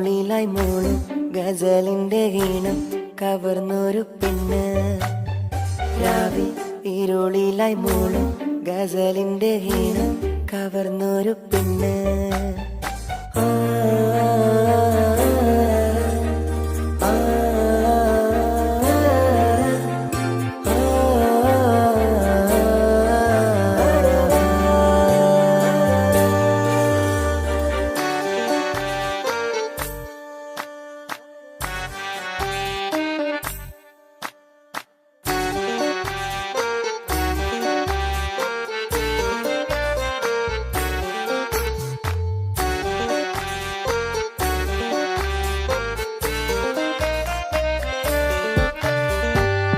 ഈരോളിലായി മോളും ഗസലിന്റെ ഈണം കവർന്നൊരു പെണ്ണ്. രാവിൽ ഈരോളിലായി മോളും ഗസലിന്റെ ഈണം കവർന്നൊരു പെണ്ണ്.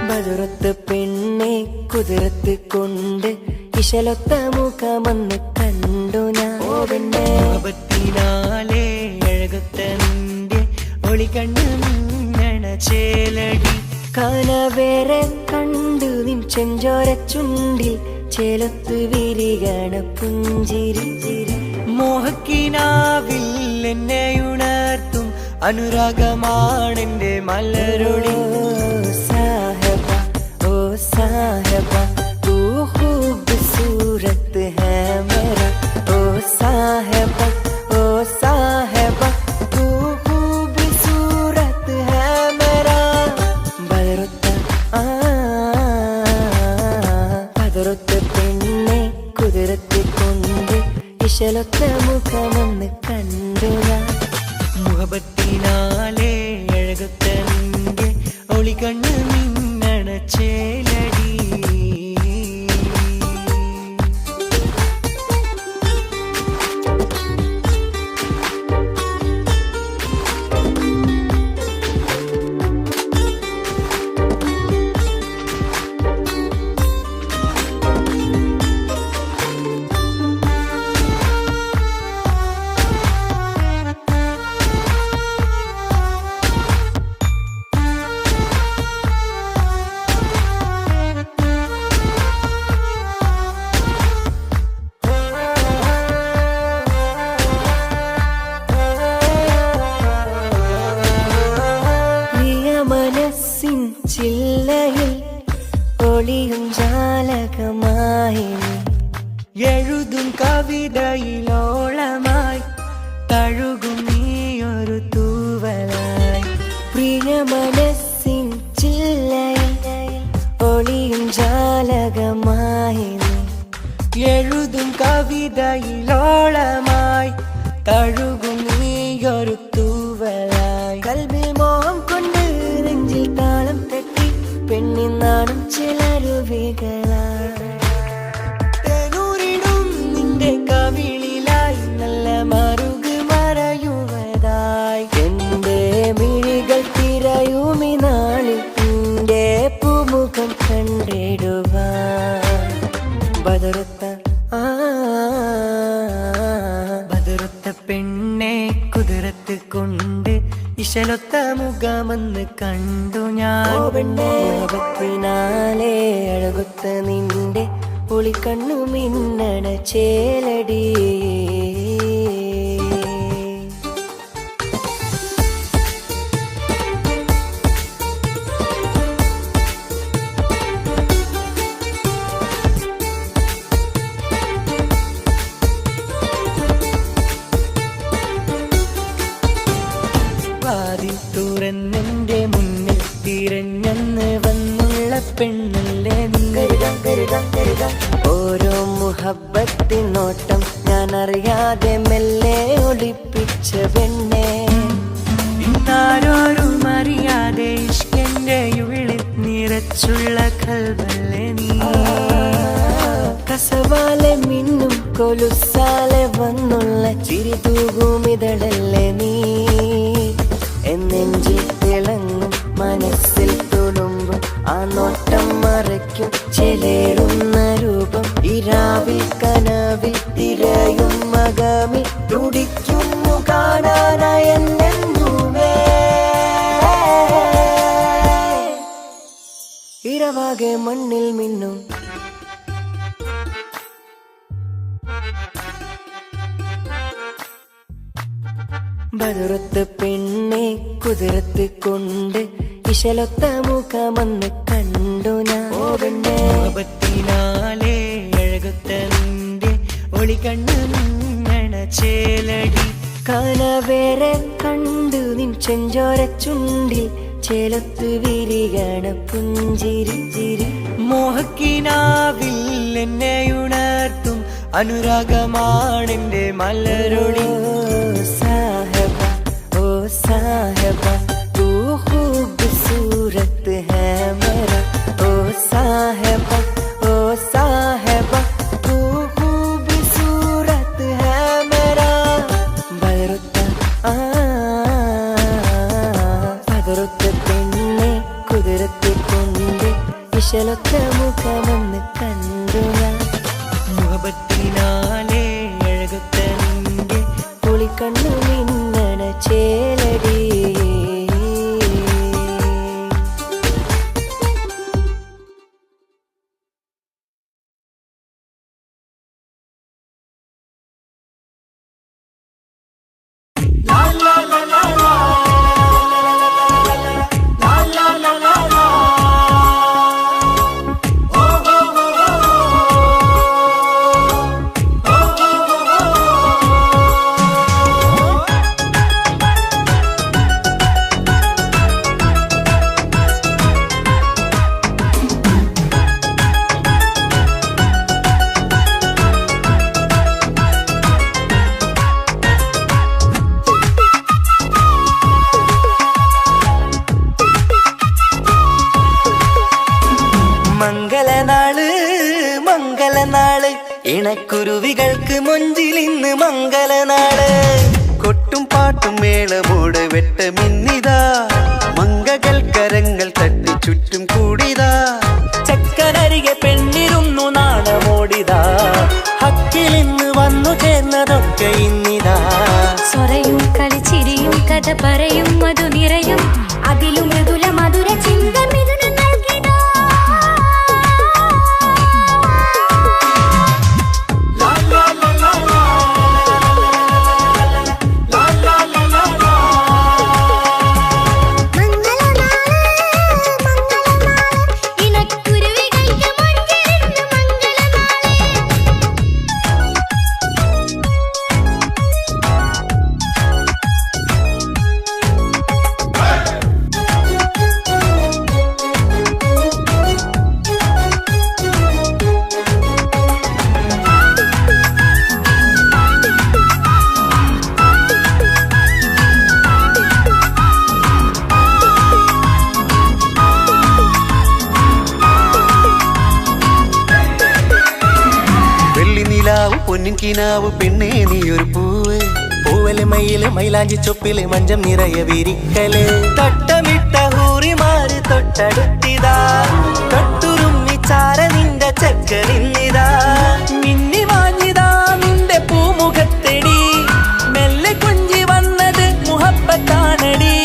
ബദറത്ത് പെണ്ണെ കുതിരത്ത് കൊണ്ട് ഇശലൊത്ത മുഖമെന്ന് കണ്ടു ഞാൻ. ഓപത്തിനാലേ അഴകത്ത നിന്റെ ഒളികണ്ണ് മിന്നണ ചേലടി. കനവേറെ കണ്ടു നിൻ ചെഞ്ചോര ചുണ്ടിൽ ചേലത്ത് വിരികണ പുഞ്ചിരി. മോഹക്കിനാവിൽ എന്നെ ഉണർത്തും അനുരാഗമാണെന്റെ മലരൊളി. साहबा तू खूबसूरत है मेरा. ओ साहबा तू खूबसूरत है मेरा. ബദറത്ത പെണ്ണെ കുതിരത്ത് കൊണ്ട് ഇശലൊത്ത മുഖമെന്ന് കണ്ടു ഞാൻ. മുഹബത്തിനാലേ അഴകത്ത നിന്റെ ഒളികണ്ണ് മിന്നണ ചേലടി. ചില്ലയിൽ ഒളിയും ജാലകമായി എഴുതും കവിതയിലോളമായി തഴുകും നീയൊരു തൂവലായി. പ്രിയ മനസ്സിൻ ചില്ലയിൽ ഒളിയും ജാലകമായി എഴുതും കവിതയിലോളമായി തഴുകും നീയൊരു തൂവലായി. കൽബിൽ മോഹം കൊണ്ട് നെഞ്ചിൽ താളം തട്ടി പെണ്ണിനാടും ചിലരുവികളായി. തേനൂരിടും നിന്റെ കവിളിലായി നല്ല മറുക് മറയുവതായി. എന്റെ മിഴികൾ തിരയുമി നാളിൽ നിന്റെ പൂമുഖം കണ്ടിടുവാൻ. ബദറത്ത പെണ്ണെ കുതിരത്ത് കൊണ്ട് ഇശലൊത്ത മുഖമെന്ന് കണ്ടു ഞാൻ. മോഹത്തിനാലേ അഴകൊത്ത നിന്റെ ഒളിക്കണ്ണു മിന്നണ ചേലടി. വാതിൽ തുറന്നെന്റെ മുന്നിൽ തിരഞ്ഞെന്ന് വന്നുള്ള പെണ്ണല്ലേ നീ. ഓരോ മുഹബത്തിനോട്ടം ഞാൻ അറിയാതെ മെല്ലെ ഒളിപ്പിച്ച പെണ്ണെ. ഇന്നാരോരും അറിയാതെ ഇഷ്കന്റെ ഉള്ളിൽ നിറച്ചുള്ള കൽവല്ലേ നീ. കസവാലെ മിന്നും കൊലുസാലെ വന്നുള്ള ചിരി തൂകുമിതളല്ലേ നീ. എന്നെഞ്ചിൽ തിളങ്ങും മനസ്സിൽ തുളുമ്പും ആ നോട്ടം മറയ്ക്കും ചെലേറുന്ന രൂപം. ഇരാവിൽ കനവിൽ തിരയും മകമിൽ തുടിക്കുന്നു കാണാനായെന്നുമേ. ഇരവാകെ മണ്ണിൽ മിന്നും ബദറത്ത് പെണ്ണെ കുതിരത്ത് കൊണ്ട് ഇശലൊത്ത മുഖമെന്ന് കണ്ടു ഞാൻ. മുഹബത്തിനാലെ അഴകൊത്ത നിന്റെ ഒളികണ്ണ് മിന്നണ ചേലടി. കനവേറെ കണ്ടു നിൻ ചെഞ്ചോര ചുണ്ടിൽ ചേലത്ത് വിരികണ പുഞ്ചിരി ചിരി. മോഹക്കിനാവിൽ എന്നെ ഉണർത്തും അനുരാഗമാണെന്റെ മലരൊളി. സാഹബ ഓ സാഹബ തൂ ഖൂബ്സൂരത് ഹൈ മേരാ. ഓ സാഹബ ഓ സാഹബ തൂ ഖൂബ്സൂരത് ഹൈ മേരാ. ബദറുത്ത പെണ്ണെ കുതിരത്തെ കൊണ്ട് ഇശലൊത്ത മുഖമെന്ന് കണ്ടു ഞാൻ. മുഹബത്തിനാലെ അഴകൊത്ത നിന്റെ പുളിക്കണ്ണു മിന്നണ ചേലടി. മംഗളനാള് ഇണക്കുരുവികൾക്ക് മൊഞ്ചിലിന്ന് മംഗളനാള്. കൊട്ടും പാട്ടും മേളമോട് വെട്ടമിന്നിതാ മംഗകൾ കരങ്ങൾ തട്ടി ചുറ്റും കൂടിതാ. ചക്കനരികെ പെണ്ണിരുന്നു നാണമോടിതാ. ഹക്കിലിന്ന് വന്നു ചേർന്നതൊക്കെ ഇന്നിതാ. സ്വറയും കളിച്ചിരിയും കഥ പറയും മധു നിറയും അതിലും മൃദുല മധുര ചിന്ത മിഥുനം നൽകിടാ. പൊന്നിൻ കിനാവ് പെണ്ണേ നീയൊരു പൂവ്. പൂവല് മയില് മൈലാഞ്ചി ചൊപ്പില് മഞ്ചം നിറയെ വിരിക്കല്. തട്ടമിട്ട ഹൂറിമാര് തൊട്ടടുത്തിതാ. തൊട്ടുരുമ്മി ചാര നിന്റെ ചക്കനിന്നിതാ. മിന്നി വാഞ്ഞിതാ നിന്റെ പൂമുഖത്തെടി. മെല്ലെ കുഞ്ചി വന്നത് മുഹബത്താണടി.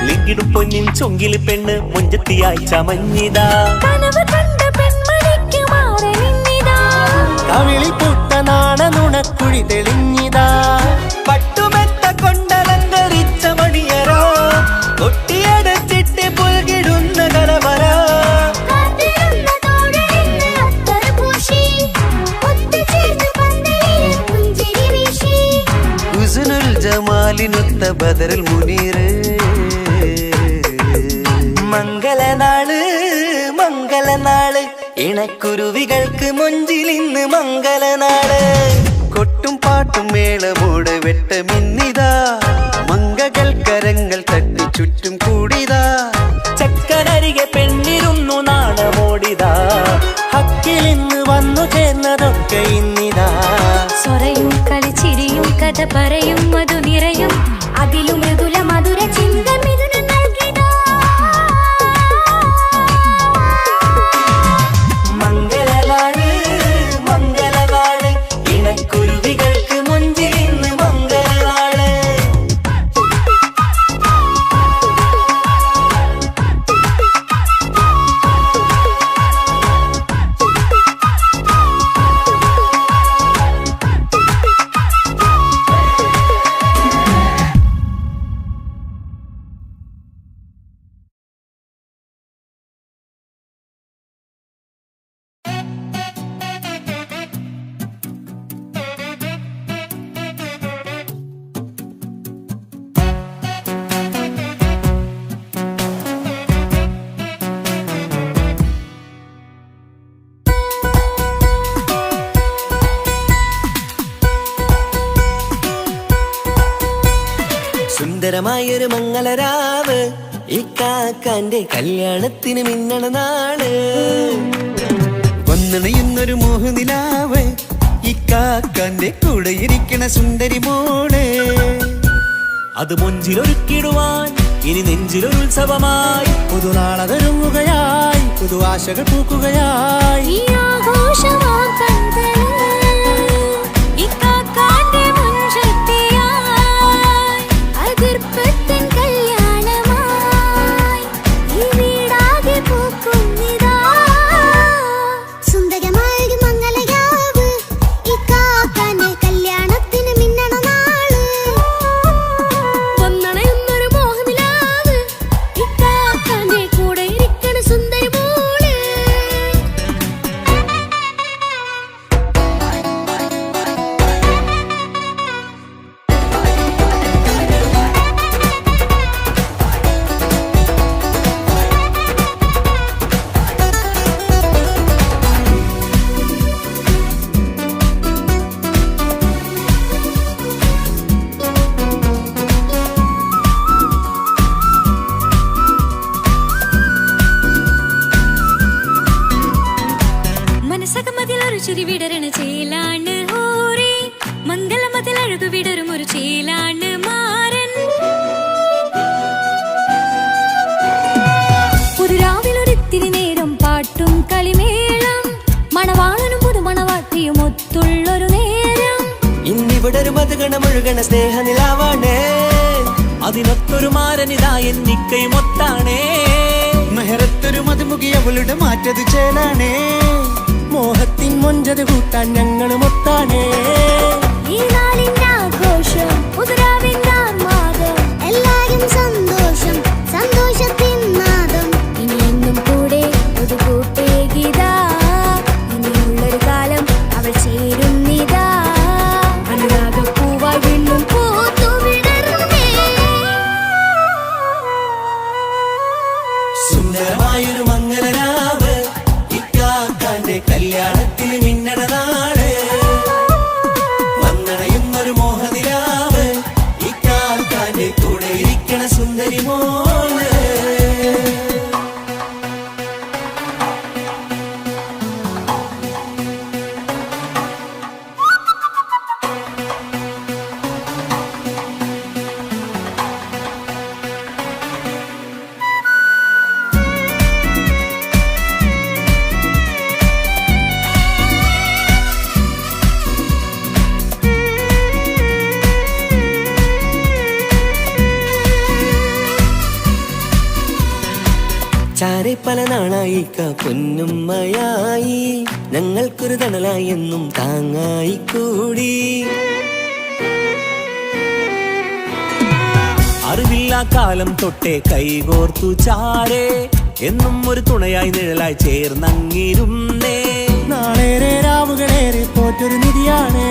ലിങ്കിടും പൊന്നിൻ ചൊങ്കില് പെണ്ണ് മുഞ്ചത്തിയായി ചമഞ്ഞിതാ. കവിളിൽ പൂത്ത നാണ നുണക്കുഴി തെളിഞ്ഞിതാ. പട്ടുമെത്ത കൊണ്ടലങ്കരിച്ച മണിയറോ കൊട്ടിയടച്ചിട്ട് പുൽകിടുന്ന കലവറ. ഹുസ്നുൽ ജമാലിനൊത്ത ബദറുൽ മുനീർ. മംഗള മംഗലനാള് ഇണക്കുരുവികൾക്ക് മുഞ്ചിലിന്ന് മംഗലനാള് കൊട്ടും പാട്ടും മേളമോട് വെട്ടമിന്നിതാ മംഗകൽക്കരങ്ങൾ തട്ടി ചുറ്റും കൂടിതാ ചക്കനരികെ പെണ്ണിരുന്നു നാണമോടിതാ ഹക്കിലിന്ന് വന്നു ചേർന്നതൊക്കെ ഇന്നിതാ സ്വറയും കളിച്ചിരിയും കഥ പറയും മധു നിറയും അതിലും മൃദുല മധുര ചിന്ത മിഥുന നൽകിതാ മംഗലനാള് മംഗലനാള് ഇണക്കുരുവികൾക്ക് മുഞ്ചിലിന്ന് മംഗലനാള് സുന്ദരമായൊരു മംഗളരാവ് ഇക്കാക്കാന്റെ കല്യാണത്തിന് മിന്നണ നാള് വന്നണയുന്നൊരു മോഹനിലാവ് ഇക്കാക്കാന്റെ കൂടെ ഇരിക്കണ സുന്ദരി മോള് അത് മുഞ്ചിലൊരുക്കിടുവാൻ ഇനി നെഞ്ചിലൊരു ഉത്സവമായി പുതുനാളതൊരുങ്ങുകയായി പുതു ആശകൾ പൂക്കുകയായി ഈ ആഘോഷമാക്കന്തല് ഇക്കാക്കാന്റെ മുൻചെത്തിയായി അതിർപ്പത്തിൻ കല്യാണമായി ഈ വീടാകെ പൂക്കുന്നിതാ സുന്ദരമായൊരു മംഗളയാവ് ഇക്കാക്കാന്റെ കല്യാണത്തിന് മിന്നണ നാള് വന്നണയുന്നൊരു മോഹനിലാവ് ഇക്കാക്കാന്റെ കൂടെ ഇരിക്കണ സുന്ദരി മോള് മനസ്സകമതിലൊരു ചിരി വിടരണ ചേലാണ് ഹോറി മംഗളമതിലഴകു വിടരും ഒരു ചേലാണ് മാരൻ പുതുരാവിലൊരിത്തിരി നേരം പാട്ടും കളിമേളം മണവാളനും പുതുമണവാട്ടിയും ഒത്തുള്ളൊരു നേരം ഇന്നിവിടെ ഒരു മധുഗണ മുഴുകണ സ്നേഹനിലാവാണ് അതിനൊത്തൊരു മാരനിതാ എന്നിക്കൈമൊത്താണേ മെഹറത്തൊരു മധുമുഖി അവളുടെ മാറ്റത് ചേലാണേ മോഹത്തിൻ മൊഞ്ചത് കൂട്ടാൻ ഞങ്ങളും ഒത്താണേ ഈ നാളിന്റെ ആഘോഷം പുതുരാവിന്റെ ആർമാദം എല്ലാരും സന്തോഷം സന്തോഷത്തിൻ നാദം ഇനിയെന്നും കൂടെ ഒരു കൂട്ടേകിതാ ഇനിയുള്ളൊരു കാലം അവൾ ചേരുന്നിതാ അനുരാഗപ്പൂവായി വീണ്ടും പൂത്തു വിടരുന്നേ സുന്ദരമായൊരു മംഗലരാവ് ഇക്കാക്കാന്റെ കല്യാണത്തിന് മിന്നണ നാള് വന്നണയുന്നൊരു മോഹനിലാവ് ഇക്കാക്കാന്റെ കൂടെ ഇരിക്കണ സുന്ദരി മോള് ചാരെ പല നാളായി പൊന്നുമ്മയായി ഞങ്ങൾക്കൊരു തണലായി എന്നും താങ്ങായി കൂടി അറിവില്ലാ കാലം തൊട്ടേ കൈകോർത്തു ചാരേ എന്നും ഒരു തുണയായി നിഴലായി ചേർന്നങ്ങിരുന്നേ നാളേറെ രാവുകളേറെ പോറ്റൊരു നിധിയാണേ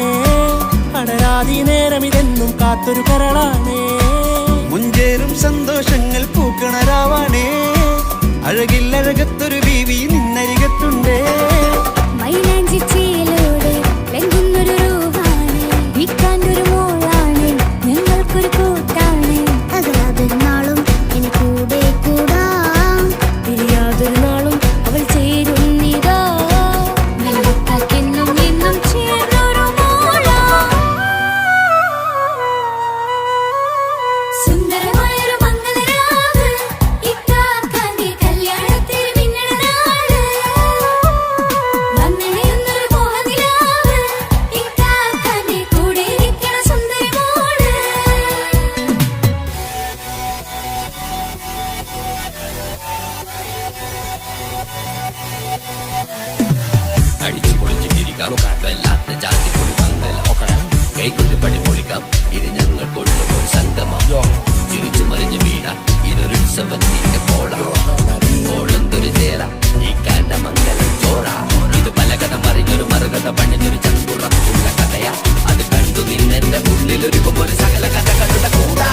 അടരാതി നേരം ഇതെന്നും കാത്തൊരു കരളാണേ മുഞ്ചേറും സന്തോഷങ്ങൾ പൂക്കണരാവാണേ അഴകില്ലഴകത്തൊരു ബീവി നിന്നരി അടിച്ചു പൊളിച്ച് ചിരിക്കാം വല്ലാത്ത ജാതി പൊളി പന്തല കൈകൊണ്ട് പടി പൊളിക്കാം ഇത് ഞങ്ങൾ കൊണ്ടുപോയി സംഗമം ചിരിച്ചു മറിഞ്ഞ് വീണ ഇതൊരു ഉത്സവത്തിന്റെ ഓളന്തൊരു ചേല ഈ കാണ്ട മംഗലം ചോറ ഇത് പല കഥ മറിഞ്ഞൊരു മറുകഥ പണിഞ്ഞൊരു ചങ്കുറപ്പുള്ള കഥയാ അത് കണ്ടു നിന്നെന്റെ ഉള്ളിലൊരു സകല കഥകളുടെ കൂടാ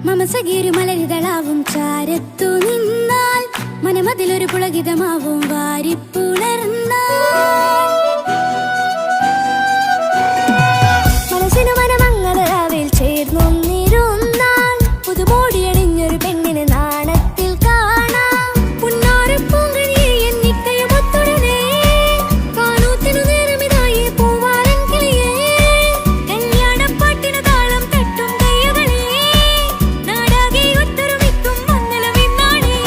മമസഗീരു മലരിതളാവും ചാരത്തു നിന്നാൽ മനമതിലൊരു പുളകിതമാവും വാരിപ്പുണർന്നാൽ മനസ്സിനു മനമങ്ങതരാവിൽ ചേർന്നൊന്നിരുന്നാൽ പുതുമോടിയണിഞ്ഞൊരു പെണ്ണിന് നാണത്തിൽ കാണാം പുന്നാരപ്പൂങ്കണിയെ എന്നിക്കയുമൊത്തുടനെ കാനൂത്തിനു നേരമിതായി പൂവാലൻ കിളിയേ കല്യാണപ്പാട്ടിനു താളം തട്ടും കയ്യുകളെ നാടാകെ ഒത്തൊരുമിക്കും മംഗളമെന്നാണേ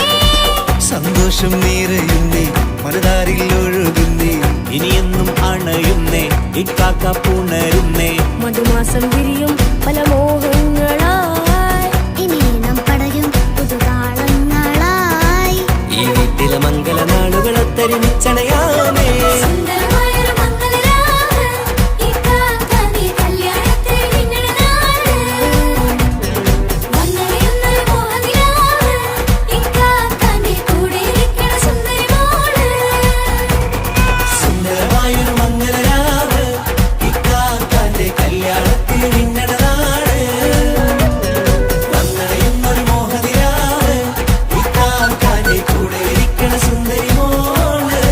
സന്തോഷം നിറയുന്നേ മനതാരിൽ ഒഴുകുന്നേ ഇനിയെന്നും അണയുന്നേ ഇക്കാക്ക പുണരുന്നേ മധുമാസം വിരിയും പല മോഹങ്ങളായി ഇനി നാം പടരും പുതുതാളങ്ങളായി ഈ വീട്ടിലെ മംഗള നാളുകളൊത്തൊരുമിച്ചണയാമേ സുന്ദരമായൊരു മംഗളരാവ് ഇക്കാക്കാന്റെ കല്യാണത്തിൽ നിങ്ങളുടെ നാട് വന്നറിയുന്നൊരു മോഹനിലാവ് ഇക്കാക്കാന്റെ കൂടെ ഇരിക്കണ സുന്ദരി മോള് സുന്ദരമായൊരു മംഗളരാവ് ഇക്കാക്കാന്റെ കല്യാണത്തിൽ നിന്നട നാട് വന്നടയുന്നൊരു മോഹനിലാവ് ഇക്കാക്കാന്റെ കൂടെ ഇരിക്കണ സുന്ദരി മോള്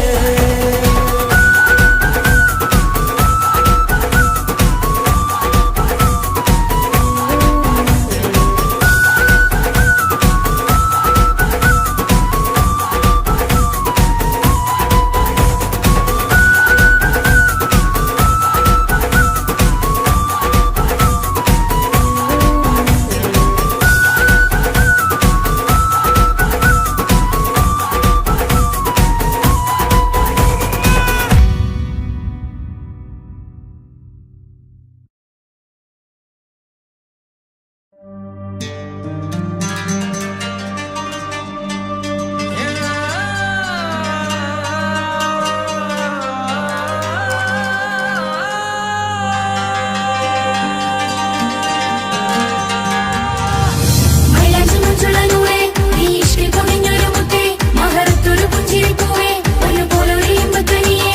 മൈലാഞ്ചി മുഞ്ചുള്ള നൂറേ നീ ഇഷ്കിൽ പൊതിഞ്ഞൊരു മുത്തേ മഹറത്തൊരു പുഞ്ചിരിപ്പൂവേ ഒന്നുപോലൊരു ഇമ്പത്തനിയേ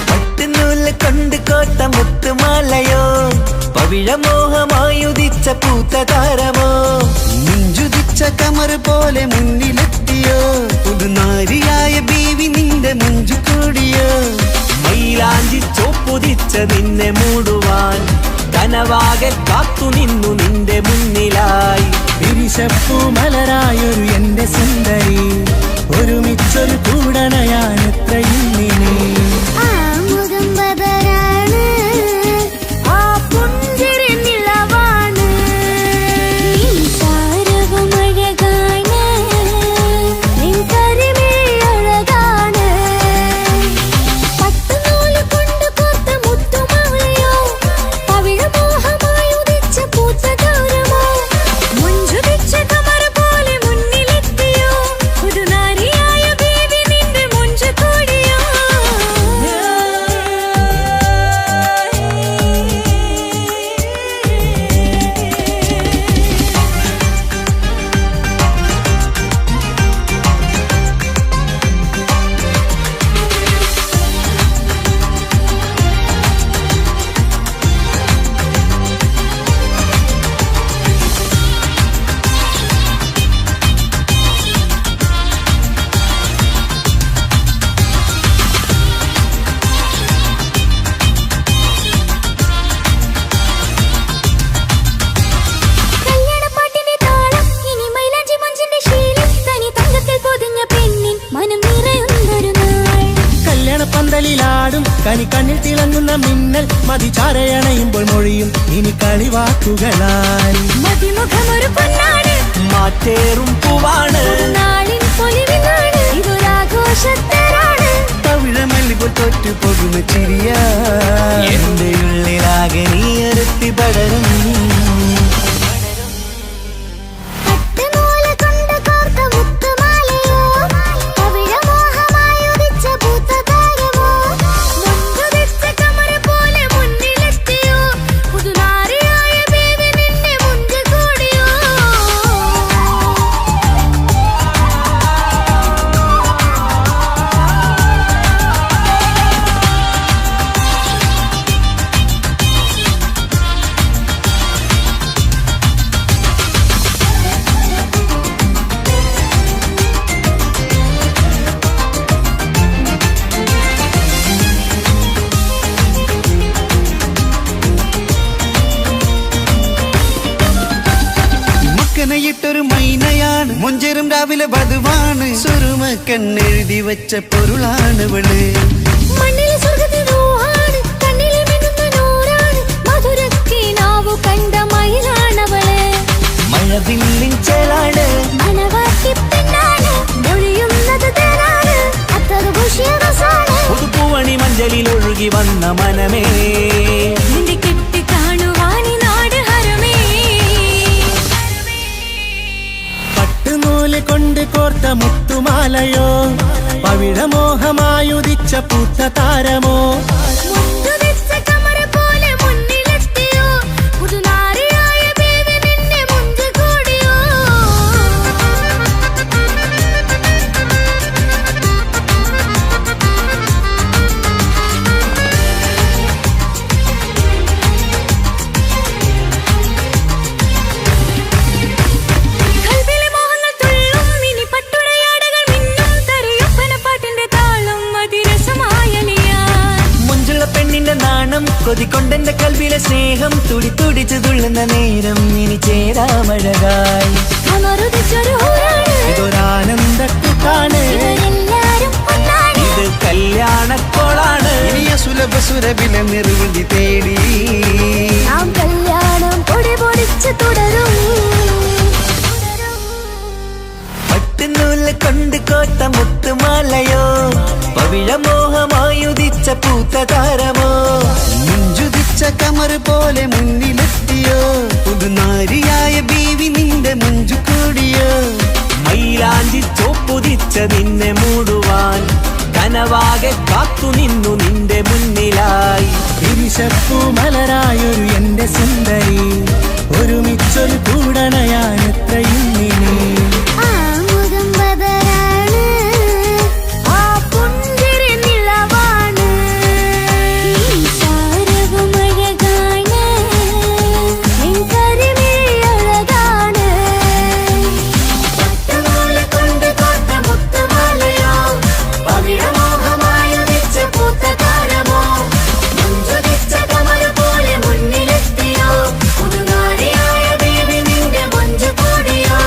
പട്ടുനൂല് കൊണ്ട് കോട്ട മുത്തുമാലയോ പവിഴമോഹമായുദിച്ച പൂത്ത താരമോ മുഞ്ചുതിച്ച കമർ പോലെ മുന്നിലെത്തിയോ പുതുനാരിയായ ബീവി നിന്റെ മുഞ്ചു കൂടിയോ മൈലാഞ്ചി ചോപ്പുതിച്ച നിന്നെ മൂടുവാൻ കനവാകെ കാത്തു നിന്നു നിന്റെ മുന്നിലായി വിരിശപ്പൂ മലരായൊരു എന്റെ സുന്ദരി ഒരുമിച്ചൊരു കൂടണയാൻ എത്രയും നീ ആ മുഖം ബദരാണ് ആ പുഞ്ചിരി നിലവാണ് നിൻ സാരവും അഴകാണ് നിൻ കരിമിഴി അഴകാണ് പട്ടുനൂല് കൊണ്ട് കോർത്ത മുത്തുമാലയോ പവിഴമോഹമായി ഉദിച്ച പൂത്ത താരമോ മുഞ്ചുതിച്ച കമർ പോലെ മുന്നിലെത്തിയോ പുതുനാരിയായ ബേബി നിന്റെ മുഞ്ചു കൂടിയോ കല്യാണപ്പാട്ടിന്റെ താളം ഇനി മൈലാഞ്ചി മഞ്ചിന്റെ ശീലം തനി തങ്കത്തിൽ പൊതിഞ്ഞ പെണ്ണിൻ മനം നിറയുന്നൊരു നാൾ കല്യാണപ്പന്തലിലാടും കനി കണ്ണിൽ തിളങ്ങുന്ന മിന്നൽ മതിചാരയണയുമ്പോൾ മൊഴിയും ഇനി കളിവാക്കുകളായി മതിമുഖമൊരു പൊന്നാണ് മാറ്റേറും പൂവാണ് നാളിൻ പൊലിവിനാണ് ഇതൊരാഘോഷത്തരാണ് തവിഴമല്ലിപ്പോൾ തൊറ്റു പോകുന്ന ചിരിയാ എന്റെ ഉള്ളിലാകെ നീ ഒരുത്തി മുട്ടയിട്ടൊരു മൈനയാണ് മൊഞ്ചരും രാവിലെ വധുവാണ് സുറുമ കണ്ണെഴുതി വെച്ച പൊരുളാണ് ഇവള് മണ്ണിലെ സ്വർഗ്ഗത്തിൽ റൂഹാണ് കണ്ണിലെ മിന്നുന്ന നൂറാണ് മധുരക്കിനാവു കണ്ട മയിലാണവള് മഴവില്ലിൻ ചേലാണ് മണവാട്ടി പെണ്ണാണ് മൊഴിയുന്നത് തേനാണ് അത്ര ഖുഷിയാണ് പുതുപ്പൂവണി മഞ്ചലിൽ ഒഴുകി വന്ന മനമേ നിന്റെ കെട്ടി കാണുവാനി നാട് ഹരമേ പട്ടുനൂല് കൊണ്ട് കോർത്ത മുത്തുമാലയോ പവിഴമോഹമായുദിച്ച പൂത്ത താരമോ മുത്തുവെച്ച കമറ പോലെ മുന്നിലെത്തിയോ പുതുനാരിയായ ബേബി നിന്നെ മുഞ്ചു കൂടിയോ കൽവിലെ മോഹങ്ങൾ തുള്ളും ഇനി പട്ടുടയാടകൾ മിന്നും തരയൊപ്പന പാട്ടിന്റെ താളം അതിരസമായലിയാൻ മുഞ്ചുള്ള പെണ്ണിന്റെ നാണം കൊതിക്കൊണ്ടെന്റെ കൽവിലെ സ്നേഹം തുടി തുടിച്ചു തുള്ളുന്ന നേരം ഇനി ചേരാമഴകായി അമറുദിച്ചൊരു ഊരാണ് ഇതൊരാനന്ദക്കൂട്ടാണ് ഇവരെല്ലാരും ഒന്നാണ് ഇത് കല്യാണക്കോളാണ് ഇനിയ സുലഭ സുരഭില നിർവൃതി തേടി നാം കല്യാണം പൊടി പൊടിച്ച് തുടരും പട്ടുനൂല് കൊണ്ട് കോത്ത മുത്തുമാലയോ പവിഴമോഹമായുദിച്ച പൂത്ത താരമോ മുഞ്ചുതിച്ച കമർ പോലെ മുന്നിലെത്തിയോ പുതുനാരിയായ ബീവി നിന്റെ മുഞ്ചു കൂടിയോ മൈലാഞ്ചി ചോപ്പുതിച്ച നിന്നെ മൂടുവാൻ കനവാകെ കാത്തു നിന്നു നിന്റെ മുന്നിലായി തിരിശപ്പൂ മലരായൊരു എന്റെ സുന്ദരി ഒരുമിച്ചൊരു കൂടണയാൻ എത്രയും ഇനി ആ മുഖം ബദറാണ് ആ പുഞ്ചിരി നിലവാണ് ഈ സാരവും അഴകാണ് നിൻ കരിമിഴി അഴകാണ് പട്ടുനൂല് കൊണ്ട് കോത്ത മുത്തുമാലയോ പവിഴമോഹമായുദിച്ച പൂത്ത താരമോ മുഞ്ചുദിച്ച കമർ പോലെ മുന്നിലെത്തിയോ പുതുനാരിയായ ബേബി നിന്റെ മുഞ്ചു കൂടിയോ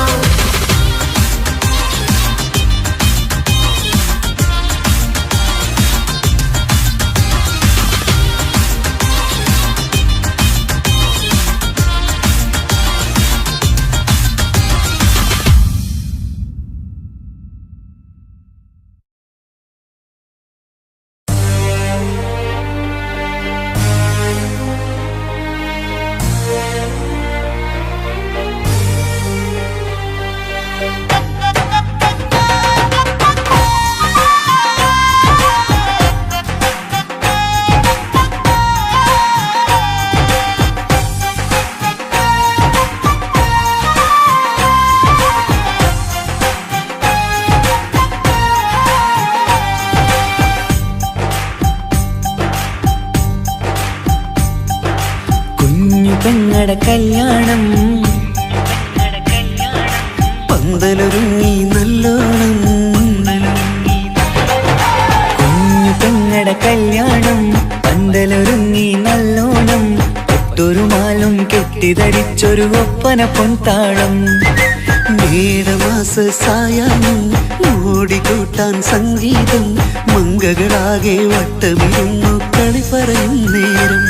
കുഞ്ഞു പെങ്ങടെ കല്യാണം പന്തലൊരുങ്ങി നല്ലോണം കുഞ്ഞു പെങ്ങടെ കല്യാണം പന്തലൊരുങ്ങി നല്ലോണം ഒട്ടൊരു മാലും കെട്ടിധരിച്ചൊരു ഒപ്പന പൊൻതാളം മേടമാസ സായാഹ്നം ഓടിക്കൂട്ടാൻ സംഗീതം മംഗകളാകെ വട്ടമിരുന്നു കളി പറയും നേരം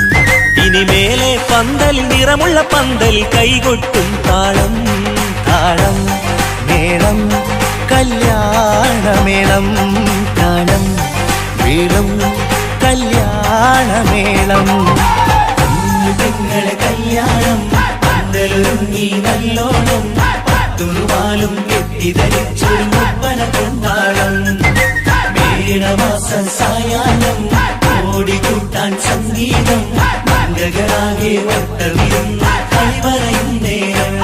ഇനിമേലെ പന്തലിൽ നിറമുള്ള പന്തലിൽ കൈകൊട്ടും താളം താളം മേളം കല്യാണമേളം താളം മേളം കല്യാണമേളം കുഞ്ഞുങ്ങളെ കല്യാണം പന്തലൊരുങ്ങി നല്ലോണം പത്തുറുമാലും കെട്ടിധരിച്ചൊരു ഒപ്പന പൊന്നാളം മേടമാസ സായാഹ്നം ഓടിക്കൂട്ടാൻ സംഗീതം മംഗകളാകെ വട്ടമിരുന്നു കളി പറയും നേരം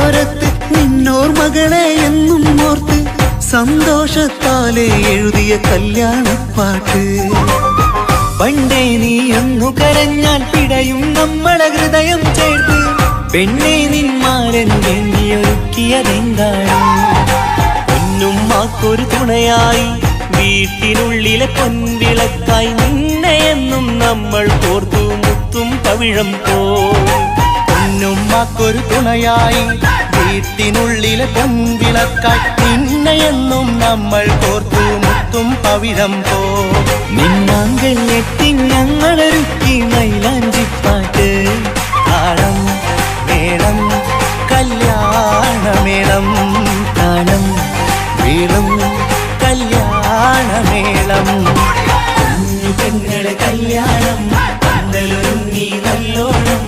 പാതയോരത്ത് നിന്നോർ മകളെ എന്നും ഓർത്ത് സന്തോഷത്താലെ എഴുതിയ കല്യാണപ്പാട്ട്. പണ്ടേ നീ ഒന്നു കരഞ്ഞാൽ പിടയും നമ്മളെ ഹൃദയം ചേർത്ത് പെണ്ണെ നിന്മാരൻ വേണ്ടിയൊരുക്കിയതെന്താണ്? പൊന്നുമ്മാക്കൊരു തുണയായി വീട്ടിനുള്ളിലെ പൊൻവിളക്കായി നിന്നെ എന്നും നമ്മൾ കോർത്തു മുത്തും പവിഴം പോ. പൊന്നുമ്മക്കൊരു തുണയായി വീട്ടിനുള്ളിലെ പൊൻവിളക്കായി നിന്നെയെന്നും നമ്മൾ കോർത്തു മുത്തും പവിഴം പോ. നിന്നാങ്കൾ എത്തി ഞങ്ങളൊരുക്കി മൈലാഞ്ചിപ്പാട്ട്. താളം മേളം കല്യാണമേളം, താളം വീളും കല്യാണമേളം. കുഞ്ഞു പെങ്ങളെ കല്യാണം പന്തലൊരുങ്ങി നല്ലോണം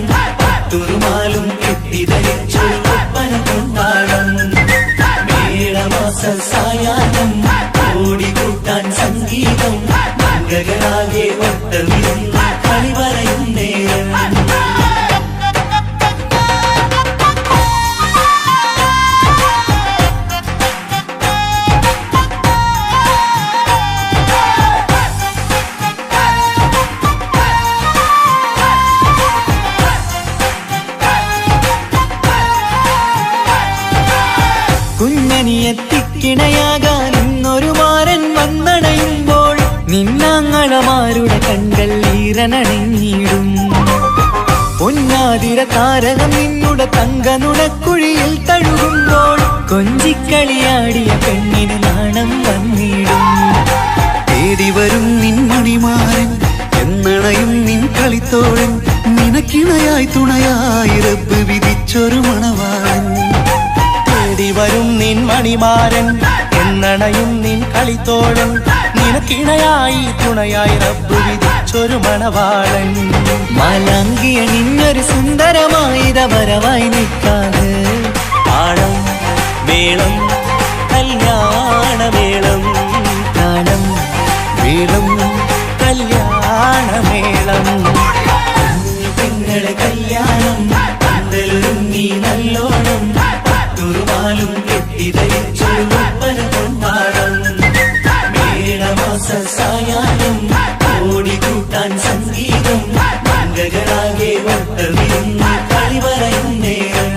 തുറുമാലും കെട്ടിധരിച്ചൊരു ഒപ്പന കൊണ്ടാടം. മേളമാസ സായാഹ്നം ഓടിക്കൂട്ടാൻ സംഗീതം മംഗളാകെ ഒട്ടമിരുന്ന് കളി പറയും നേരം. കുഞ്ഞനിയെത്തിക്കിണയാകാൻ ഇന്നൊരു മാരൻ വന്നണയുമ്പോൾ നിന്നാങ്ങളമാരുടെ കൺകൾ ഈറനണിഞ്ഞിടും. പൊന്നാതിര താരകം നിന്നുടെ തങ്ക നുണക്കുഴിയിൽ തഴുകുമ്പോൾ കൊഞ്ചിക്കളിയാടിയ പെണ്ണിന് നാണം വന്നിടും. തേടി വരും നിൻ മണിമാരൻ എന്നണയും നിൻ കളിത്തോഴൻ നിനക്കിണയായി തുണയായി റബ്ബ് വിധിച്ചൊരു മണവാളൻ. തേടി വരും നിൻ മണിമാരൻ എന്നണയും നിൻ കളിത്തോഴൻ നിനക്കിണയായി തുണയായി റബ്ബ് വിധിച്ചൊരു മണവാളൻ. മാലാങ്കിയ നിന്നൊരു സുന്ദരമായിത വരവായി നിൽക്കാതെ താളം മേളം കല്യാണമേളം, താളം വീളും കല്യാണമേളം. പെങ്ങളെ കല്യാണം പന്തലൊരുങ്ങി നല്ലോണം തുറുമാലും കെട്ടിധരിച്ചൊരു ഒപ്പന കൊണ്ടാടം. മേളമാസ സായാഹ്നം ഓടിക്കൂട്ടാൻ സംഗീതം മംഗളാകെ ഒട്ടമിരുന്ന് കളി പറയും നേരം.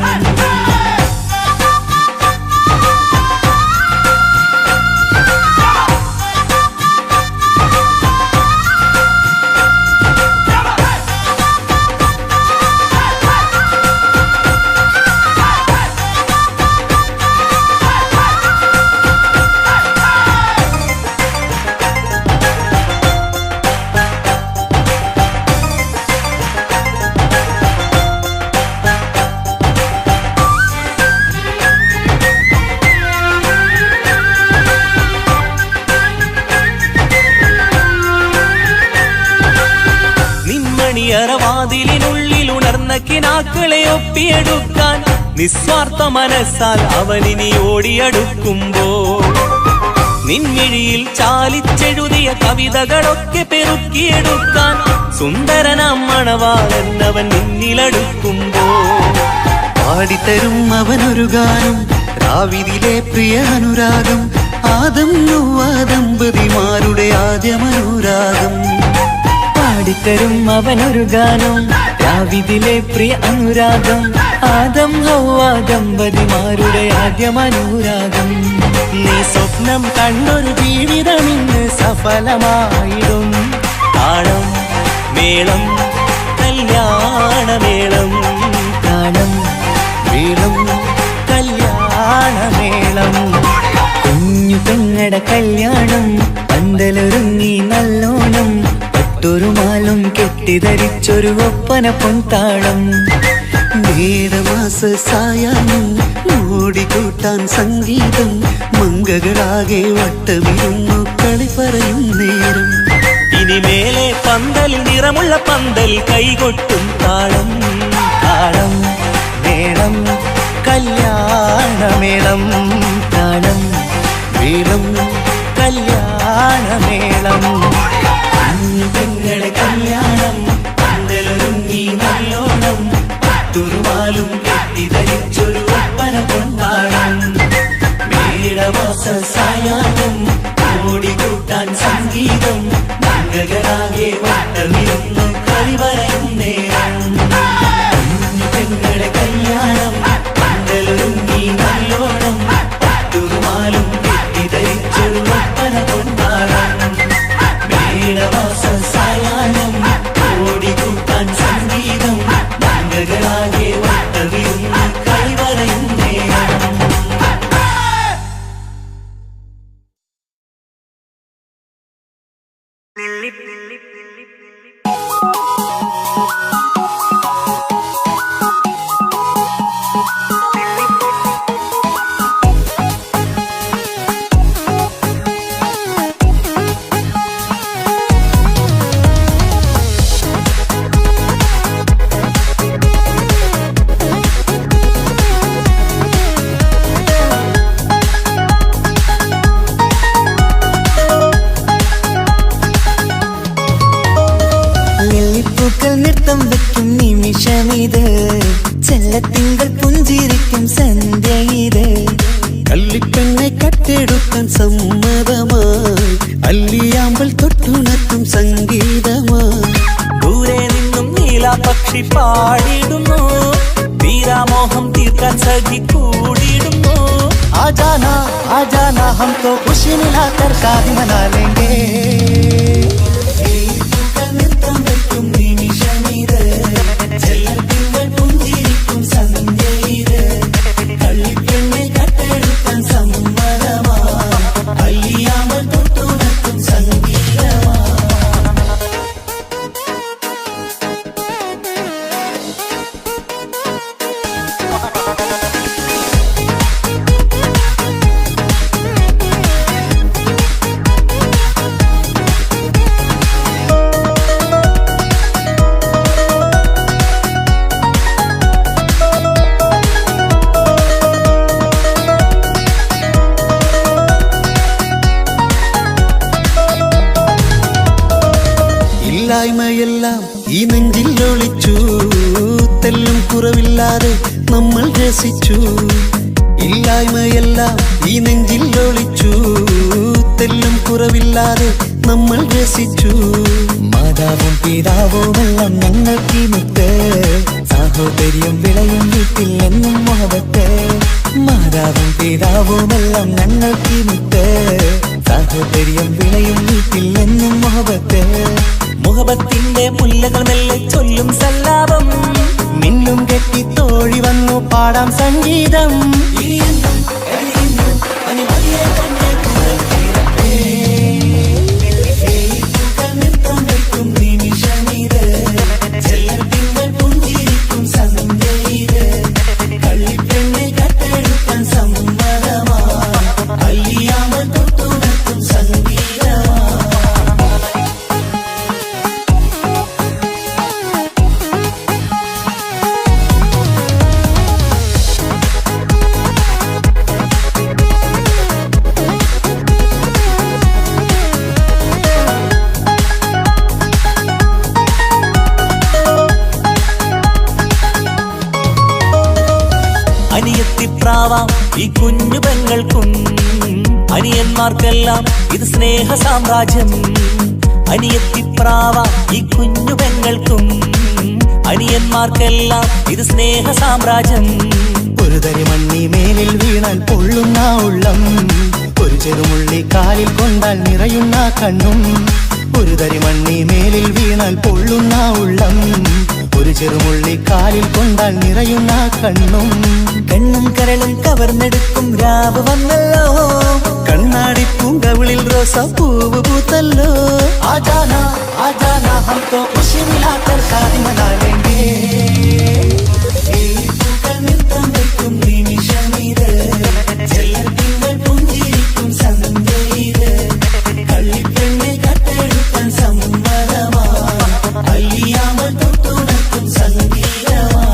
നിന്മണിയറവാതിലിനുള്ളിൽ ഉണർന്ന കിനാക്കളെ ഒപ്പിയെടുക്കാൻ നിസ്വാർത്ഥ മനസ്സാൽ അവനിനി ഓടിയടുക്കുമ്പോൾ നിൻമിഴിയിൽ ചാലിച്ചെഴുതിയ കവിതകളൊക്കെ പെറുക്കിയെടുക്കാൻ സുന്ദരനാം മണവാളൻ അവൻ നിന്നിലടുക്കുമ്പോൾ പാടിത്തരും അവനൊരു ഗാനം രാവിതിലെ പ്രിയ അനുരാഗം ആദം നൗവ ദമ്പതിമാരുടെ ആദ്യമനുരാഗം. പാടിത്തരും അവനൊരു ഗാനം രാവിതിലെ പ്രിയ അനുരാഗം ആദം ഹൗവ ദമ്പതിമാരുടെ ആദ്യമനുരാഗം. നീ സ്വപ്നം കണ്ടൊരു ജീവിതം ഇന്ന് സഫലമായിടും. താളം മേളം കല്യാണമേളം, താളം വീളും കല്യാണമേളം. കുഞ്ഞു പെങ്ങടെ കല്യാണം പന്തലൊരുങ്ങി നല്ലോണം പട്ടുറുമാലും കെട്ടിധരിച്ചൊരു ഒപ്പന പൊൻതാളം. മേടമാസ സായാഹ്നം ഓടിക്കൂട്ടാൻ സംഗീതം മംഗളാകെ വട്ടമിരുന്നു കളി പറയും നേരം. ഇനി മേലെ പന്തലിൽ നിറമുള്ള പന്തൽ കൈകൊട്ടും താളം. താളം മേളം കല്യാണമേളം, താളം വീളും കല്യാണമേളം. കുഞ്ഞു പെങ്ങളെ കല്യാണം പന്തലൊരുങ്ങി നല്ലോണം തുറുമാലും കെട്ടിധരിച്ചൊരു ഒപ്പന മേളമാസ സായാഹ്നം ഓടിക്കൂട്ടാൻ സംഗീതം മംഗളാകെ വട്ടമിരുന്നു കളിവരയും നേരം പെങ്ങളുടെ കല്യാണം പന്തലൊരുങ്ങി നല്ലോണം പട്ടുമാലും തെറ്റിദ്ധരിച്ചൊരു ഒപ്പന കൊണ്ടാടാം മേളമാസ സായാഹ്നം ഓടിക്കൂട്ടാൻ സംഗീതം മംഗളാകെ വട്ടമിരുന്നു കളിവരയും നേരം നെല്ലിപ്പൂക്കൾ നൃത്തം വെക്കും നിമിഷമിത് ചെല്ലത്തിങ്കൾ പുഞ്ചിരിക്കും സന്ധ്യ ഇത് കള്ളിപ്പെണ്ണെ കട്ടെടുക്കാൻ സമ്മതമായി അല്ലിയാമ്പൽ തൊട്ടുണർത്തും സംഗീതമായി ദൂരെ നിന്നും നീലാപക്ഷി പാടിടുന്നു വീരാമോഹം തീർക്കാൻ സഖി കൂടിയിടുന്നു आजाना हम तो खुशी मिलाकर शादी मना लेंगे നൃത്തം വെക്കും നിമിഷമിത് ചെല്ലത്തിങ്കൾ പുഞ്ചിരിക്കും സന്ധ്യ ഇത് കള്ളിപ്പെണ്ണെ കട്ടെടുക്കാൻ സമ്മതമാ അല്ലിയാമ്പൽ തൊട്ടുണർത്തും സംഗീതമാ ഇല്ലായ്മയെല്ലാം ഈ നെഞ്ചിൽ ഒളിച്ചു തെല്ലും കുറവില്ലാതെ നമ്മൾ രസിച്ചു ഇല്ലായ്മയെല്ലാം ഈ നെഞ്ചിൽ ഒളിച്ചു തെല്ലും കുറവില്ലാതെ നമ്മൾ രസിച്ചു മാതാവും പിതാവുമെല്ലാം ഞങ്ങൾക്ക് മുത്ത് സാഹോദര്യം വിളയും വീട്ടിൽ എന്നും മുഹബത്ത് മാതാവും പിതാവുമെല്ലാം ഞങ്ങൾക്ക് മുത്ത് സാഹോദര്യം വിളയും വീട്ടിൽ എന്നും മുഹബത്ത് മുഹബത്തിന്റെ മുല്ലകൾ മെല്ലെ ചൊല്ലും സല്ലാപം മിന്നും കെട്ടി തോഴി വന്നു പാടാം സംഗീതം നൃത്തം വെക്കും നിമിഷമിത് ചെല്ലത്തിങ്കൾ പുഞ്ചിരിക്കും സന്ധ്യ ഇത് കള്ളിപ്പെണ്ണെ കട്ടെടുക്കാൻ സമ്മതമാ അല്ലിയാമ്പൽ തൊട്ടുണർത്തും സംഗീതമാ അനിയത്തിപ്രാവാം ഈ കുഞ്ഞു പെങ്ങൾക്കും അനിയന്മാർക്കെല്ലാം ഇത് സ്നേഹ സാമ്രാജ്യം അനിയത്തിപ്രാവാം ഈ കുഞ്ഞു പെങ്ങൾക്കും അനിയന്മാർക്കെല്ലാം ഇത് സ്നേഹ സാമ്രാജ്യം ഒരു തരി മണ്ണി മേലിൽ വീണാൽ പൊള്ളുന്ന ഉള്ളം ഒരു ചെറുമുള്ളി കാലിൽ കൊണ്ടാൽ നിറയുന്ന കണ്ണും ഒരു തരി മണ്ണി മേലിൽ വീണാൽ പൊള്ളുന്ന ഉള്ളം ഒരു ചെറുമുള്ളി കാലിൽ കൊണ്ടാൽ നിറയുന്ന കണ്ണും കണ്ണും കരളും കവർന്നെടുക്കും രാവ് വന്നല്ലോ കണ്ണാടി പൂങ്കവിളിൽ റോസ പൂവ് പൂത്തല്ലോ ആജാന ഹം തോ ഖുശി മിലാക്കർ ഷാദി മനാ ലേംഗേ നൃത്തം വെക്കും നിമിഷമിത് ചെല്ലത്തിങ്കൾ പുഞ്ചിരിക്കും സന്ധ്യ ഇത് കള്ളിപ്പെണ്ണെ കട്ടെടുക്കാൻ സമ്മതമാ അല്ലിയാമ്പൽ തൊട്ടുണർത്തും സംഗീതമാ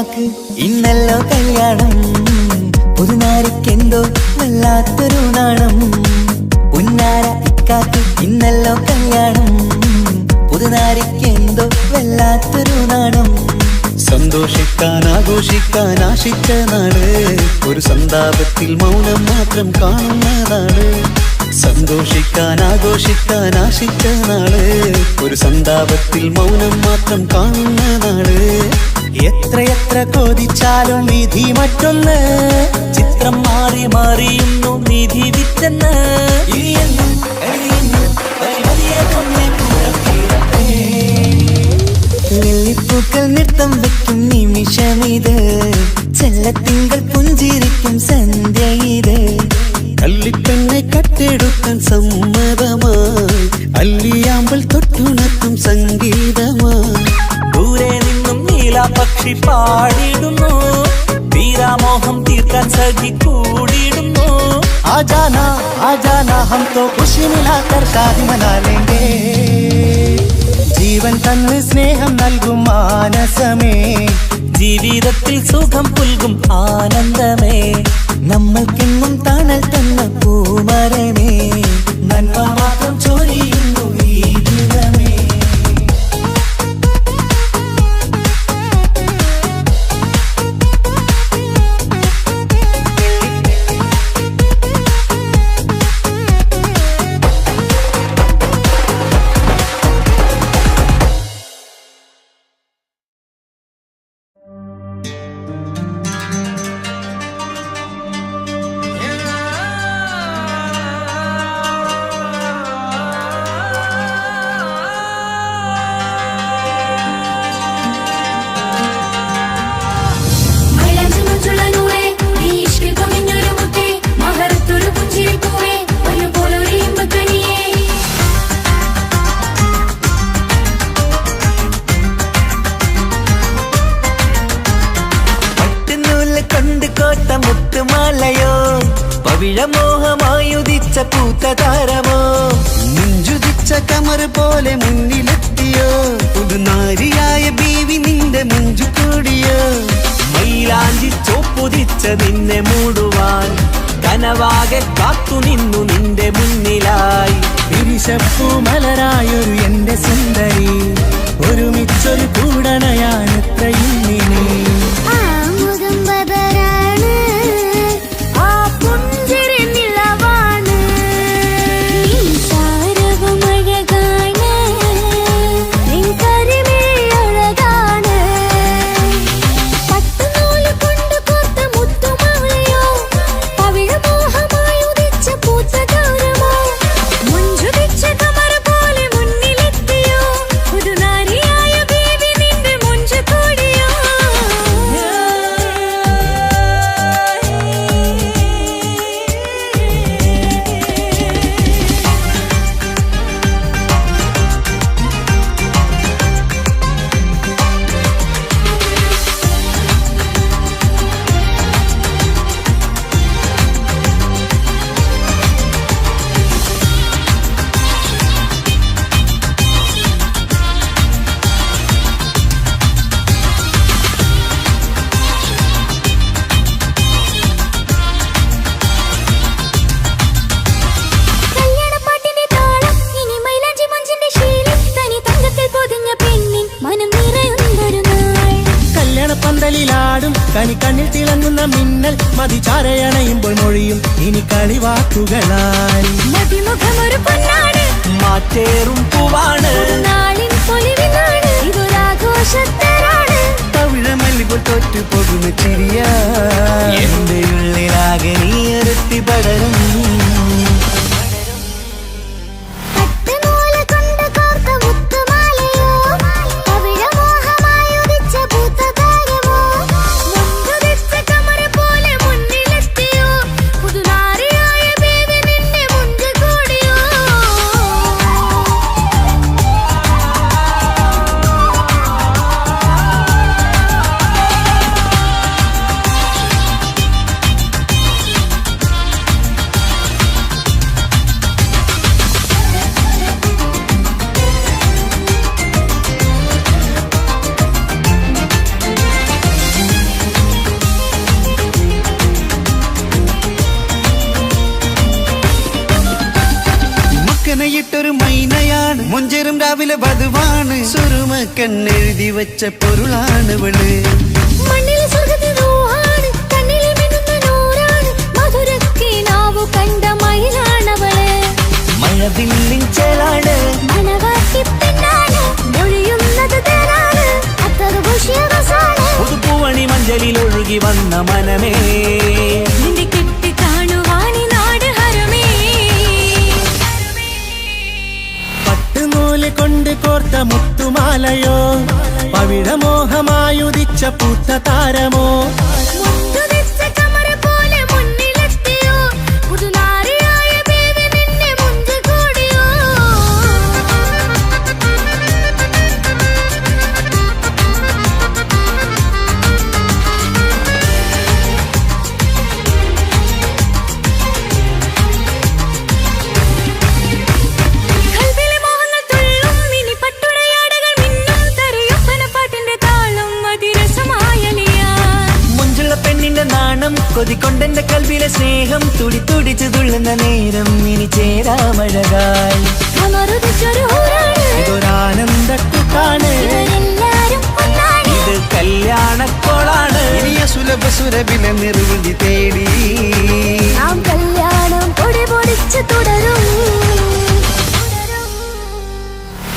ഇക്കാക്ക് ഇന്നല്ലോ കല്യാണം, പുതുനാരിക്കെന്തോ വല്ലാത്തൊരു നാണം. പുന്നാര ഇക്കാക്ക് ഇന്നല്ലോ കല്യാണം, പുതുനാരിക്കെന്തോ വല്ലാത്തൊരു നാണം. സന്തോഷിക്കാൻ ആഘോഷിക്കാൻ ആശിച്ച നാട്, ഒരു സന്താപത്തിൽ മൗനം മാത്രം കാണുന്ന നാട്. സന്തോഷിക്കാൻ ആഘോഷിക്കാൻ ആശിച്ച നാട്, ഒരു സന്താപത്തിൽ മൗനം മാത്രം കാണുന്ന നാട്. എത്രയെത്ര കോതിച്ചാലും വിധി മറ്റൊന്ന്, ചിത്രം മാറി മാറിയുന്നു നിധി വിറ്റെന്ന്. വെള്ളിപ്പൂക്കൾ നൃത്തം വെക്കും നിമിഷമിത്, ചെല്ലത്തിങ്കൾ പുഞ്ചിരിക്കും സന്ധ്യ ഇത്. കള്ളിപ്പെണ്ണെ കട്ടെടുക്കാൻ സമ്മതമായി, അല്ലിയാമ്പൽ തൊട്ടുണർത്തും സംഗീതമായി. ദൂരെ നിന്നും നീലാപക്ഷി പാടിടുന്നു, തീരാമോഹം തീർക്കാൻ സഖി കൂടിയിടുന്നു. ആജാനാ ആജാനാ ഹം തോ ഖുശി മിലാകർ ഷാദി മനാ ലേംഗേ. ജീവൻ തന്ന് സ്നേഹം നൽകും മാനസമേ, ജീവിതത്തിൽ സുഖം പുൽകും ആനന്ദമേ. നമ്മൾക്കെന്നും തണൽ തന്ന പൂമരമേ, നന്മ മാത്രം ചൊരിയുന്നു ഈ ദിനമേ. മുത്തുമാലയോ പവിഴമോഹമായുദിച്ച പൂത്തതാരമോ, മുഞ്ചുതിച്ച കമർ പോലെ മുന്നിലെത്തിയോ, പുതുനാരിയായ ബീവി നിന്റെ മുഞ്ചു കൂടിയോ. മൈലാഞ്ചി ചോപ്പുതിച്ച നിന്നെ മൂടുവാൻ കനവാകെ കാത്തു നിന്നു നിന്റെ മുന്നിലായി. വിരിശപ്പൂ മലരായൊരു എന്റെ സുന്ദരി, ഒരുമിച്ചൊരു കൂടണയാൻ എത്രയും നീ. ആ മുഖം ബദറാണ്, ആ പുഞ്ചിരി നിലവാണ്, സാരവും അഴകാണ്, നിൻ കരിമിഴി അഴകാണ്. പട്ടുനൂല് കൊണ്ട് കോർത്ത മുത്തുമാലയോ, പവിഴമോഹമായി ഉദിച്ച പൂത്തതാരമോ, മുഞ്ചുതിച്ച കമർ പോലെ മുന്നിലെത്തിയോ, പുതുനാരിയായ ബേബി നിന്റെ മുഞ്ചു കൂടിയോ. കല്യാണപ്പാട്ടിന്റെ താളം ഇനി മൈലാഞ്ചി മഞ്ചിന്റെ ശീലം, തനി തങ്കത്തിൽ പൊതിഞ്ഞ പെണ്ണിൻ മനം നിറയുന്നൊരു നാൾ. കല്യാണപ്പന്തലിലാടും കണി കണ്ണിൽ തിളങ്ങുന്ന മിന്നൽ, മതിചാരയണയുമ്പോൾ മൊഴിയും ഇനി കളിവാക്കുകളായി. മതിമുഖമൊരു പൊന്നാണ്, മാറ്റേറും പൂവാണ്, നാളിൻ പൊലിവിനാണ്, ഇതൊരാഘോഷത്തരാണ്. പവിഴമല്ലിപ്പോൾ തോറ്റു പോകുന്ന ചിരിയാ, എന്റെ ഉള്ളിലാകെ നീയൊരുത്തി പടരും. പട്ടുനൂല് കൊണ്ട് കോർത്ത മുത്തുമാലയോ, പവിഴമോഹമായി ഉദിച്ച പൂത്തതാരമോ, മുഞ്ചുതിച്ച കമർ പോലെ മുന്നിലെത്തിയോ, പുതുനാരിയായ ബേബി നിന്റെ മുഞ്ചു കൂടിയോ. രാവിലെ വധുവാണ് സുറുമക്കണ്ണെഴുതി വെച്ച പൊരുളാണിവള് മണ്ണിലെ സ്വർഗ്ഗത്തിൽ റൂഹാണ് കണ്ണിലെ മിന്നുന്ന നൂറാണ് മധുരക്കിനാവു കണ്ട മയിലാണവള് മഴവില്ലിൻ ചേലാണ് മണവാട്ടി പെണ്ണാണ് മൊഴിയുന്നത് തേനാണ് അത്ര ഖുഷിയറസാണ് പുതുപ്പൂവണി മഞ്ചലിൽ ഒഴുകി വന്ന മനമേ നിന്റെ കെട്ടി കാണുവാനി നാട് ഹരമേ പട്ടുനൂല് കൊണ്ട് കോർത്ത മുത്തുമാലയോ പവിഴമോഹമായുദിച്ച പൂത്ത താരമോ മുത്തുതിച്ച കമറ് പോലെ മുന്നിലെത്തിയോ പുതുനാരിയായ ബേബി നിന്നെ മുഞ്ചു കൂടിയോ കൽവിലെ മോഹങ്ങൾ തുള്ളും ഇനി പട്ടുടയാടകൾ മിന്നും തരയൊപ്പന പാട്ടിന്റെ താളം അതിരസമായലിയാ മുഞ്ചുള്ള പെണ്ണിന്റെ നാണം കൊതിക്കൊണ്ടെന്റെ കൽവിലെ സ്നേഹം തുടി തുടിച്ചു തുള്ളുന്ന നേരം ഇനി ചേരാമഴകായി കമറുതിച്ചൊരു ഊരാണ് ഇതൊരാനന്ദക്കുട്ടാണ് ഇവരെല്ലാരും ഒന്നാണ് ഇത് കല്യാണക്കോളാണ് ഇനിയ സുലഭ സുരഭിലെ നിർവൃതി തേടി നാം കല്യാണം പൊടി പൊടിച്ച് തുടരും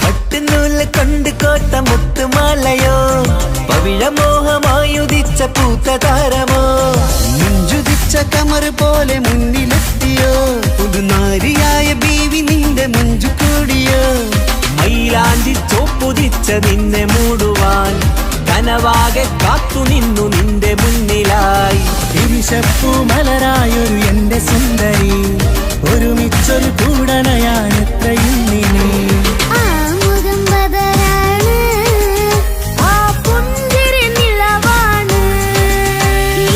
പട്ടുനൂല് കൊണ്ട് കോത്ത മുത്തുമാലയോ പവിഴമോഹമായുദിച്ച പൂത്ത താരമോ മുഞ്ചുതിച്ച കമറ് പോലെ മുന്നിലെത്തിയോ പുതുനാരിയായ ബീവി നിന്റെ മുഞ്ചു കൂടിയോ മൈലാഞ്ചി ചോപ്പുതിച്ച നിന്നെ മൂടുവാൻ കനവാകെ കാത്തു നിന്നു നിന്റെ മുന്നിലായി തിരിശപ്പൂ മലരായൊരു എന്റെ സുന്ദരി ഒരുമിച്ചൊരു കൂടണയാണെത്രയും നീ ആ മുഖം ബദറാണ് ആ പുഞ്ചിരി നിലവാണ്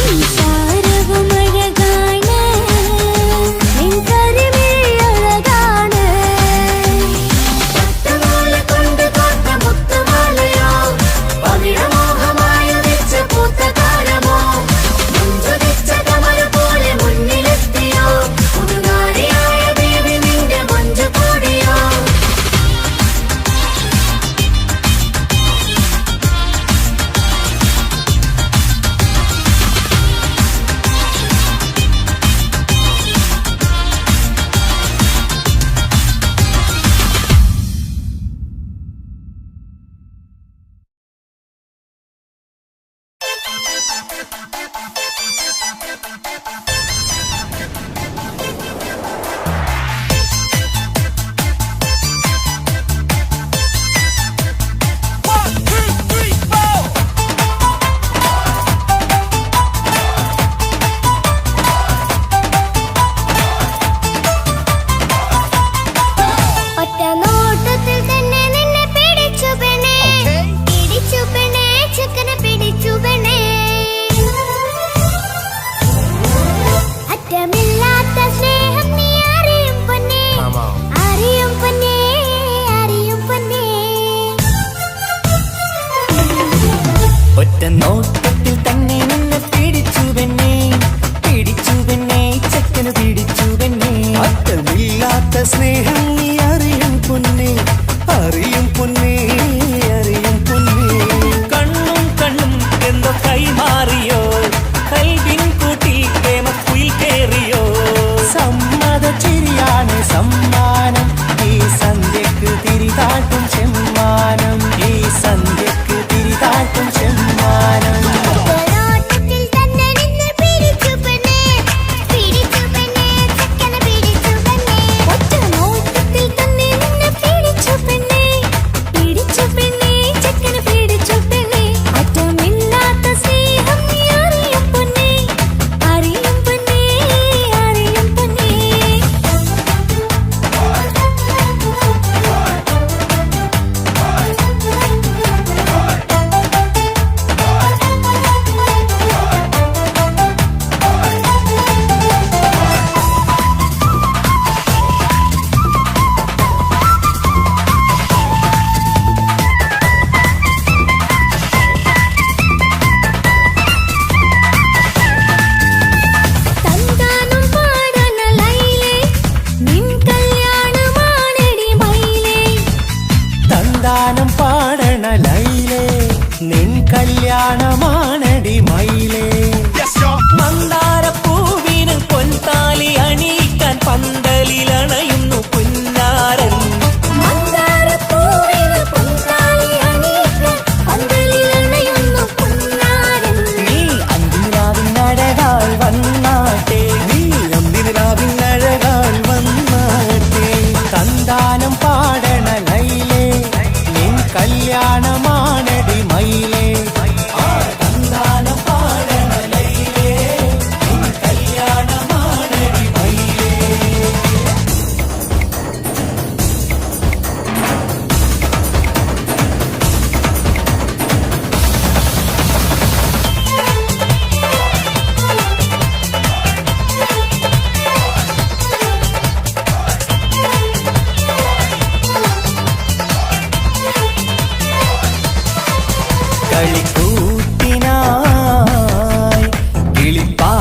ഈ സാരവും അഴകാണ് നിൻ കരിമിഴി അഴകാണ് പട്ടുനൂല് കൊണ്ട് കോർത്ത മുത്തുമാലയോ പവിഴമോഹമായുദിച്ച പൂത്ത താരമോ മുഞ്ചുതിച്ച കമറ് പോലെ മുന്നിലെത്തിയോ പുതുനാരിയായ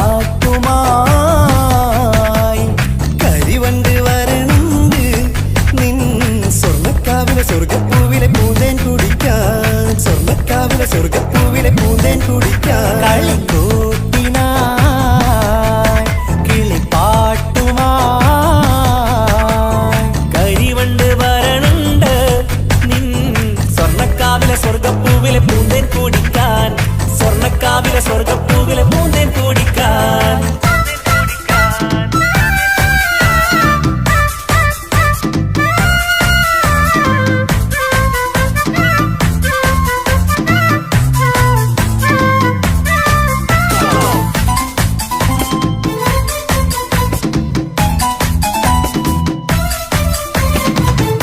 പാട്ടുമായി കരിവണ്ട് വരണുണ്ട് നിൻ സ്വർണ്ണക്കാവിലെ സ്വർഗപ്പൂവിലെ പൂന്തേൻ കുടിക്കാൻ സ്വർണ്ണക്കാവിലെ സ്വർഗപ്പൂവിലെ പൂന്തേൻ കുടിക്കാൻ കളിക്കൂട്ടിനായി കിളിപ്പാട്ടുമായി കരിവണ്ട് വരണുണ്ട് നിൻ സ്വർണ്ണക്കാവിലെ സ്വർഗപ്പൂവിലെ പൂന്തേൻ കുടിക്കാൻ സ്വർണ്ണക്കാവിലെ സ്വർഗപ്പൂവിലെ പൂന്തേൻ കുടിക്കാൻ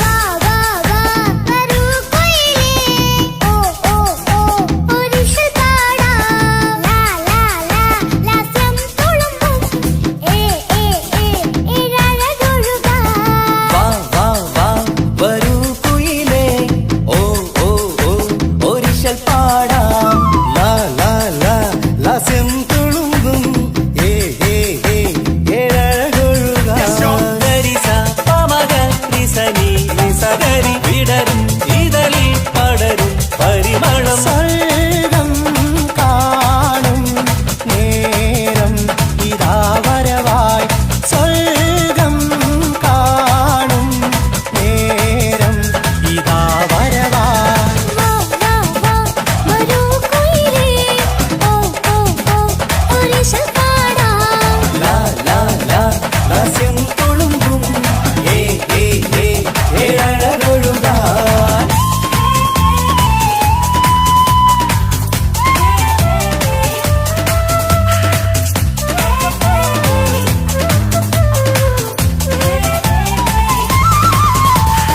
വാ വാ വാ വരൂ കുയിലേ ഓ ഓ ഓ ഒരിഷൽ പാടാം ലാ ലാ ലാ ലാസ്യം തുളുമ്പും ഏ ഏ ഏ ഏഴഴകൊഴുകാം വാ വാ വാ വരൂ കുയിലേ ഓ ഓ ഓ ഒരിശൽ പാടാം ലാ ലാ ലാ ലാസ്യം തുളുമ്പും ഏ ഏ ഏ ഏഴഴകൊഴുകാൻ ഗരിസ പമഗ നിസനി നിസഗരി വിടരും ഇതളിൽ പടരും പരിമളം സ്വർഗം കാണും നേരം ഇതാ വരവായി സ്വർഗം കാണും നേരം ഇതാ വരവായി വാ വാ വാ വരൂ കുയിലേ ഓ ഓ ഓ ഒരിഷൽ പാടാം ലാ ലാ ലാ ലാസ്യം തുളുമ്പും ഏ ഏ ഏ ഏഴഴകൊഴുകാൻ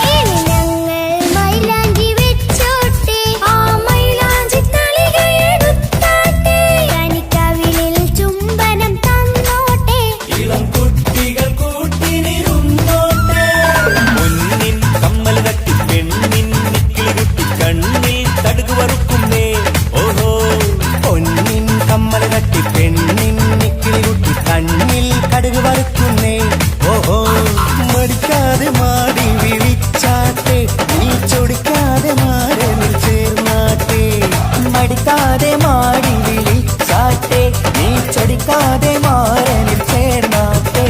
ഇനി ഞങ്ങൾ മൈലാഞ്ചി വെച്ചോട്ടെ ആ മൈലാഞ്ചി തളികയെടുത്താട്ടെ കനിക്കവിളിൽ ചുംബനം തന്നോട്ടെ ഇളം കുട്ടികൾ കൂട്ടിനിരുന്നോട്ടെ മുന്നിൻ കമ്മൽ തട്ടി പെണ്ണിൻ നിക്കിളികുട്ടി കണ്ണിൽ തടുകു വറുക്കുന്നേ ഓഹോ പൊന്നിൻ കമ്മൽ തട്ടി പെണ്ണിൻ നിക്കിളികുട്ടി കണ്ണിൽ കടുക് വറുക്കുന്നേ ഓഹോ മടിക്കാതെ മാടി വിളിച്ചാട്ടെ നീ ചൊടിക്കാതെ മാരനിൽ ചേർന്നാട്ടെ മടിക്കാതെ മാടി വിളിച്ചാട്ടെ നീ ചൊടിക്കാതെ മാറനിൽ ചേർന്നാട്ടെ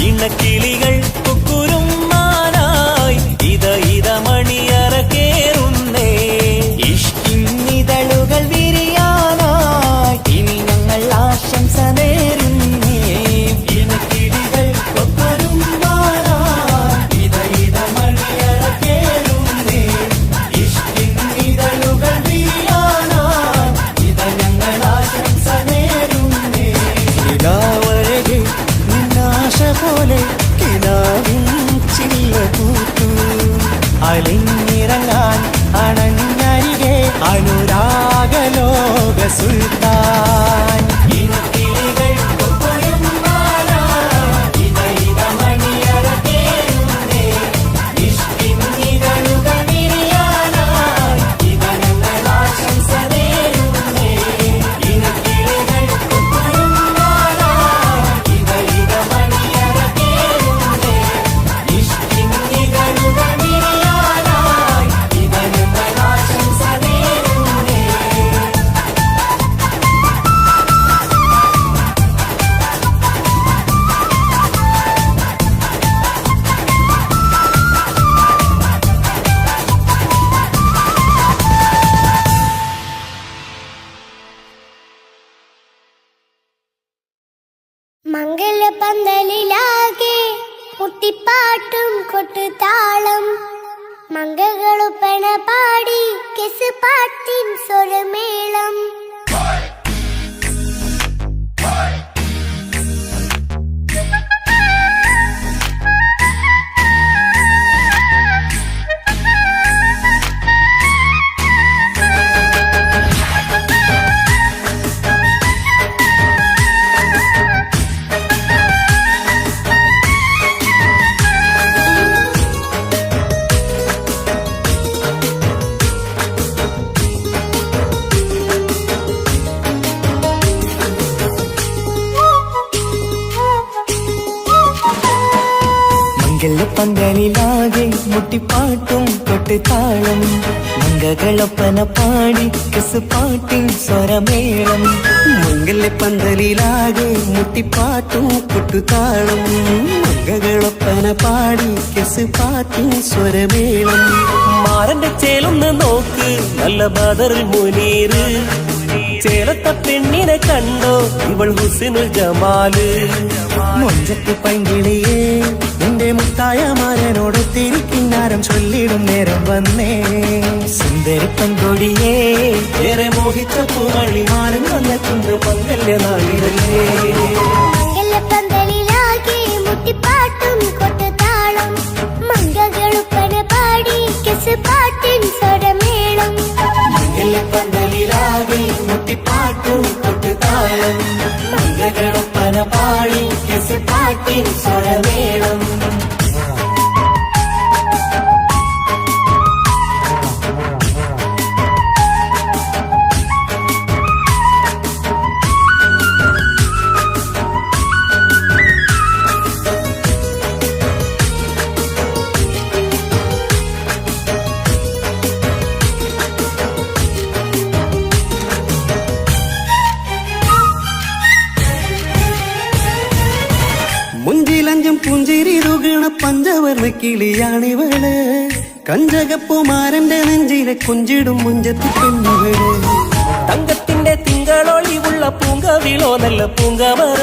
ഇണക്കിളികൾ കുക്കുരുമാനായി ഇത മണിയറ കേറുന്നേ ഇഷ്കിന്നിതളുകൾ വിരിയാനായി ഇനി ഞങ്ങൾ ആശംസ നേരുന്നേ ഇണക്കിളികൾ കൊക്കൊരുമാനായി ഇത മണിയറ കേറുന്നേ ഇഷ്കിന്നിതളുകൾ വീഴാനായി ഇത ഞങ്ങൾ ആശംസ നേരുന്നേ നിലാവഴകെ നിന്നാശ പോലെ കിനാവിൻ ചില്ല കൂട്ടു അലിഞ്ഞിറങ്ങാൻ അണഞ്ഞരികെ അനുരാഗലോക സുൽത്താൻ ഇണക്കിളികൾ കൊക്കൊരുമാനായി ഇത മണിയറ കേറുന്നേ ഇഷ്കിന്നിതളുകൾ വീഴാനായി ഇത ഞങ്ങൾ ആശംസ നേരുന്നേ ഇണക്കിളികൾ കൊക്കൊരുമാനായി ഇത മണിയറ കേറുന്നേ ഇഷ്കിന്നിതളുകൾ വീഴാനായി ഇത ഞങ്ങൾ ആശംസ നേരുന്നേ മംഗലപന്തലിലാകെ മുട്ടിപ്പാട്ടും കൊട്ടുതാളം മംഗകളുപ്പണ പാടി കെസ് പാട്ടിൻ സ്വരമേളം പന്തലിലാകെ മുട്ടിപ്പാട്ടും കൊട്ടുതാളം മംഗകളൊപ്പന പാടി കസ് പാട്ടിൻ സ്വരമേളം മംഗല്യപ്പന്തലിലാകെ മുട്ടിപ്പാട്ടും കൊട്ടുതാളം മംഗകളൊപ്പന പാടി കെസ് പാട്ടിൻ സ്വരമേളം മാറന്റെ ചേലൊന്ന് നോക്ക് നല്ല ബദറിൽ മുനീറ് ചേലത്ത പെണ്ണിനെ കണ്ടോ ഇവൾ ഹുസിനുൽ ജമാല് മൊഞ്ചത്തി പൈങ്കിളിയേ നിന്റെ മുത്തായ മാരനോട് തിരിക്കിന്നാരം ചൊല്ലിടും നേരം വന്നേ സുന്ദരി പെൺകൊടിയേ ഏറെ മോഹിച്ച പൂമണിമാരൻ വന്നെത്തുന്ന പങ്കല്യ നാളിരല്ലേ മംഗലപ്പന്തലിലാകെ മുട്ടിപ്പാട്ടും കൊട്ടുതാളം മംഗകളുപ്പന പാടി കെസ് പാട്ടിൻ സ്വരമേളം പന്തലിലാകെ മുട്ടിപ്പാട്ടും കൊട്ടുതാളം മംഗകളൊപ്പന പാടി കസ് പാട്ടിൻ സ്വരമേളം മുഞ്ചിലഞ്ചും പുഞ്ചിരി തുകണ പഞ്ചവർണ്ണ കിളിയാണിവള് കഞ്ചകപ്പുമാരന്റെ നെഞ്ചിലെ കുഞ്ചിടും മുഞ്ചത്തി പെണ്ണുകള് തങ്കത്തിന്റെ തിങ്കളൊളിവുള്ള പൂങ്കവിളോ നല്ല പൂങ്കമറ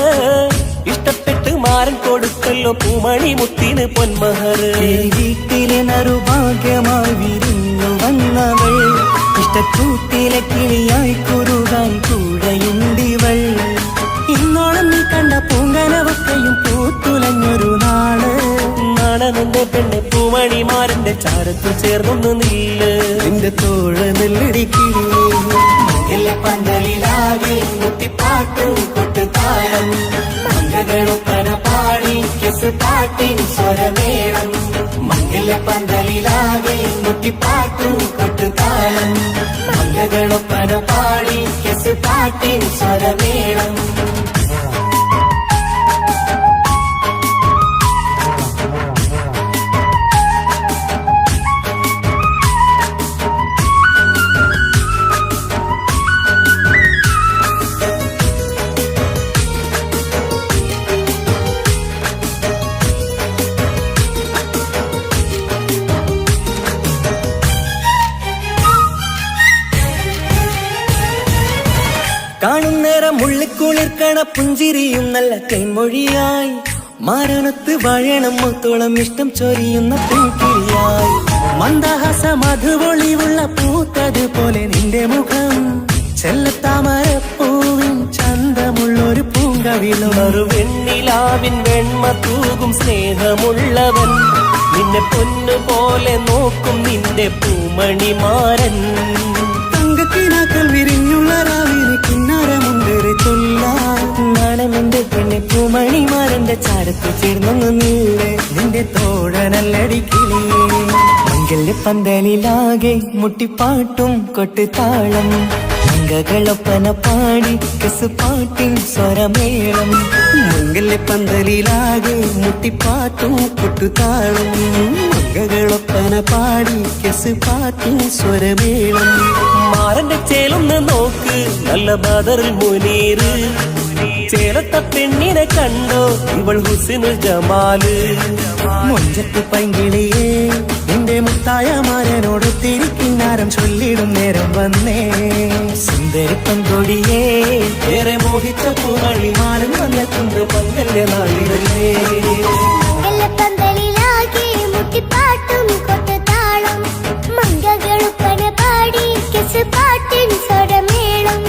ഇഷ്ടപ്പെട്ട് മാരൻ കൊടുക്കല്ലോ പൂമണി മുത്തിന് പൊന്മഹറ് വീട്ടിലെ നറുഭാഗ്യമായി വിരിഞ്ഞു വന്നവൾ ഇഷ്ടക്കൂട്ടിലെ കിളിയായി കുറുകാൻ കൂടെയുണ്ടിവൾ ഇന്നോളം നീ കണ്ട പൂങ്കനവക്കയും പൂത്തുലഞ്ഞൊരു നാള് നാണനന്റെ പെണ്ണെ പൂമണിമാരന്റെ ചാരത്തു ചേർന്നൊന്ന് നില്ല് നിന്റെ തോഴ നെല്ലടിക്കിളിയേ പന്തലിലാകെ മുട്ടിപ്പാട്ടും കൊട്ടുതാളം മംഗകളൊപ്പന പാടി കെസ് പാട്ടിൻ സ്വരമേളം പന്തലിലാകെ മുട്ടിപ്പാട്ടും കൊട്ടുതാളം മംഗകളൊപ്പന പാടി കെസ് പാട്ടിൻ സ്വരമേളം കാണുന്നേരം മുള്ളിക്കുളിർക്കണ പുഞ്ചിരിയും നല്ല തേൻമൊഴിയായി മാരണത്ത് വാഴണം മുത്തോളം ഇഷ്ടം ചൊരിയുന്ന പൂക്കിളിയായി മന്ദഹാസ മധുപൊളിവുള്ള പൂത്തതുപോലെ നിന്റെ മുഖം ചെല്ലത്താമരപ്പൂവിൻ ചന്തമുള്ളൊരു പൂങ്കവിളും വെണ്ണിലാവിൻ വെണ്മ തൂകും സ്നേഹമുള്ളവൻ നിന്നെ പൊന്നുപോലെ നോക്കും നിന്റെ പൂമണിമാരൻ തങ്കക്കിനാക്കൾ വിരിഞ്ഞുള്ള രാവിലെ കിന്നാരമുണ്ടേറെ ചൊല്ലാൻ നാണമെന്റെ പെണ്ണെ പൂമണിമാരന്റെ ചാരത്ത് ചേർന്നൊന്നു നീളെ നിന്റെ തോഴനല്ലടിക്കിളിയേ പന്തലിലാകെ മുട്ടിപ്പാട്ടും കൊട്ടുതാളം മംഗകളൊപ്പന പാടി കസ് പാട്ടിൻ സ്വരമേളം മംഗല്യപ്പന്തലിലാകെ മുട്ടിപ്പാട്ടും കൊട്ടുതാളം മംഗകളൊപ്പന പാടി കെസ് പാട്ടിൻ സ്വരമേളം മാറന്റെ ചേലൊന്ന് നോക്ക് നല്ല ബദറിൽ മുനീറ് ചേലത്ത പെണ്ണിനെ കണ്ടോ ഇവൾ ഹുസിനുൽ ജമാല് മൊഞ്ചത്തി പൈങ്കിളിയേ നിന്റെ മുത്തായ മാരനോട് തിരിക്കിന്നാരം ചൊല്ലിടും നേരം വന്നേ സുന്ദരി പെൺകൊടിയേ ഏറെ മോഹിച്ച പൂമണിമാരൻ വന്നെത്തുന്ന പങ്കല്യ നാളിരല്ലേ മംഗലപ്പന്തലിലാകെ മുട്ടിപ്പാട്ടും കൊട്ടുതാളം മംഗകളുപ്പന പാടി കെസ് പാട്ടിൻ സ്വരമേളം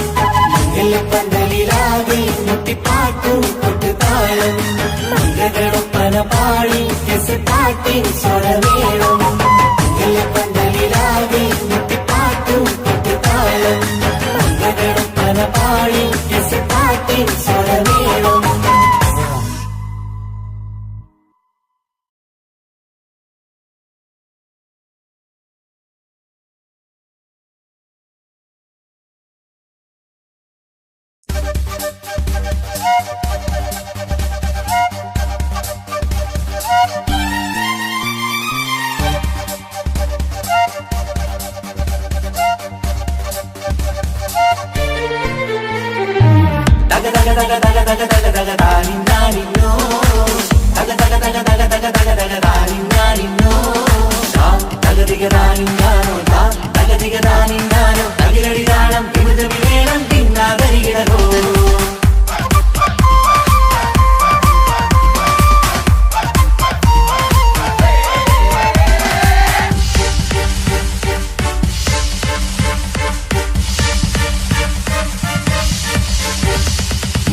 പന്തലിലാകെ മുട്ടിപ്പാട്ടും കൊട്ടുതാളം മംഗകളൊപ്പന പാടി കസ് പാട്ടിൻ സ്വരമേളം പന്തലിലാകെ മുട്ടിപ്പാട്ടും കൊട്ടുതാളം മംഗകളൊപ്പന പാടി കസ് പാട്ടിൻ സ്വരമേളം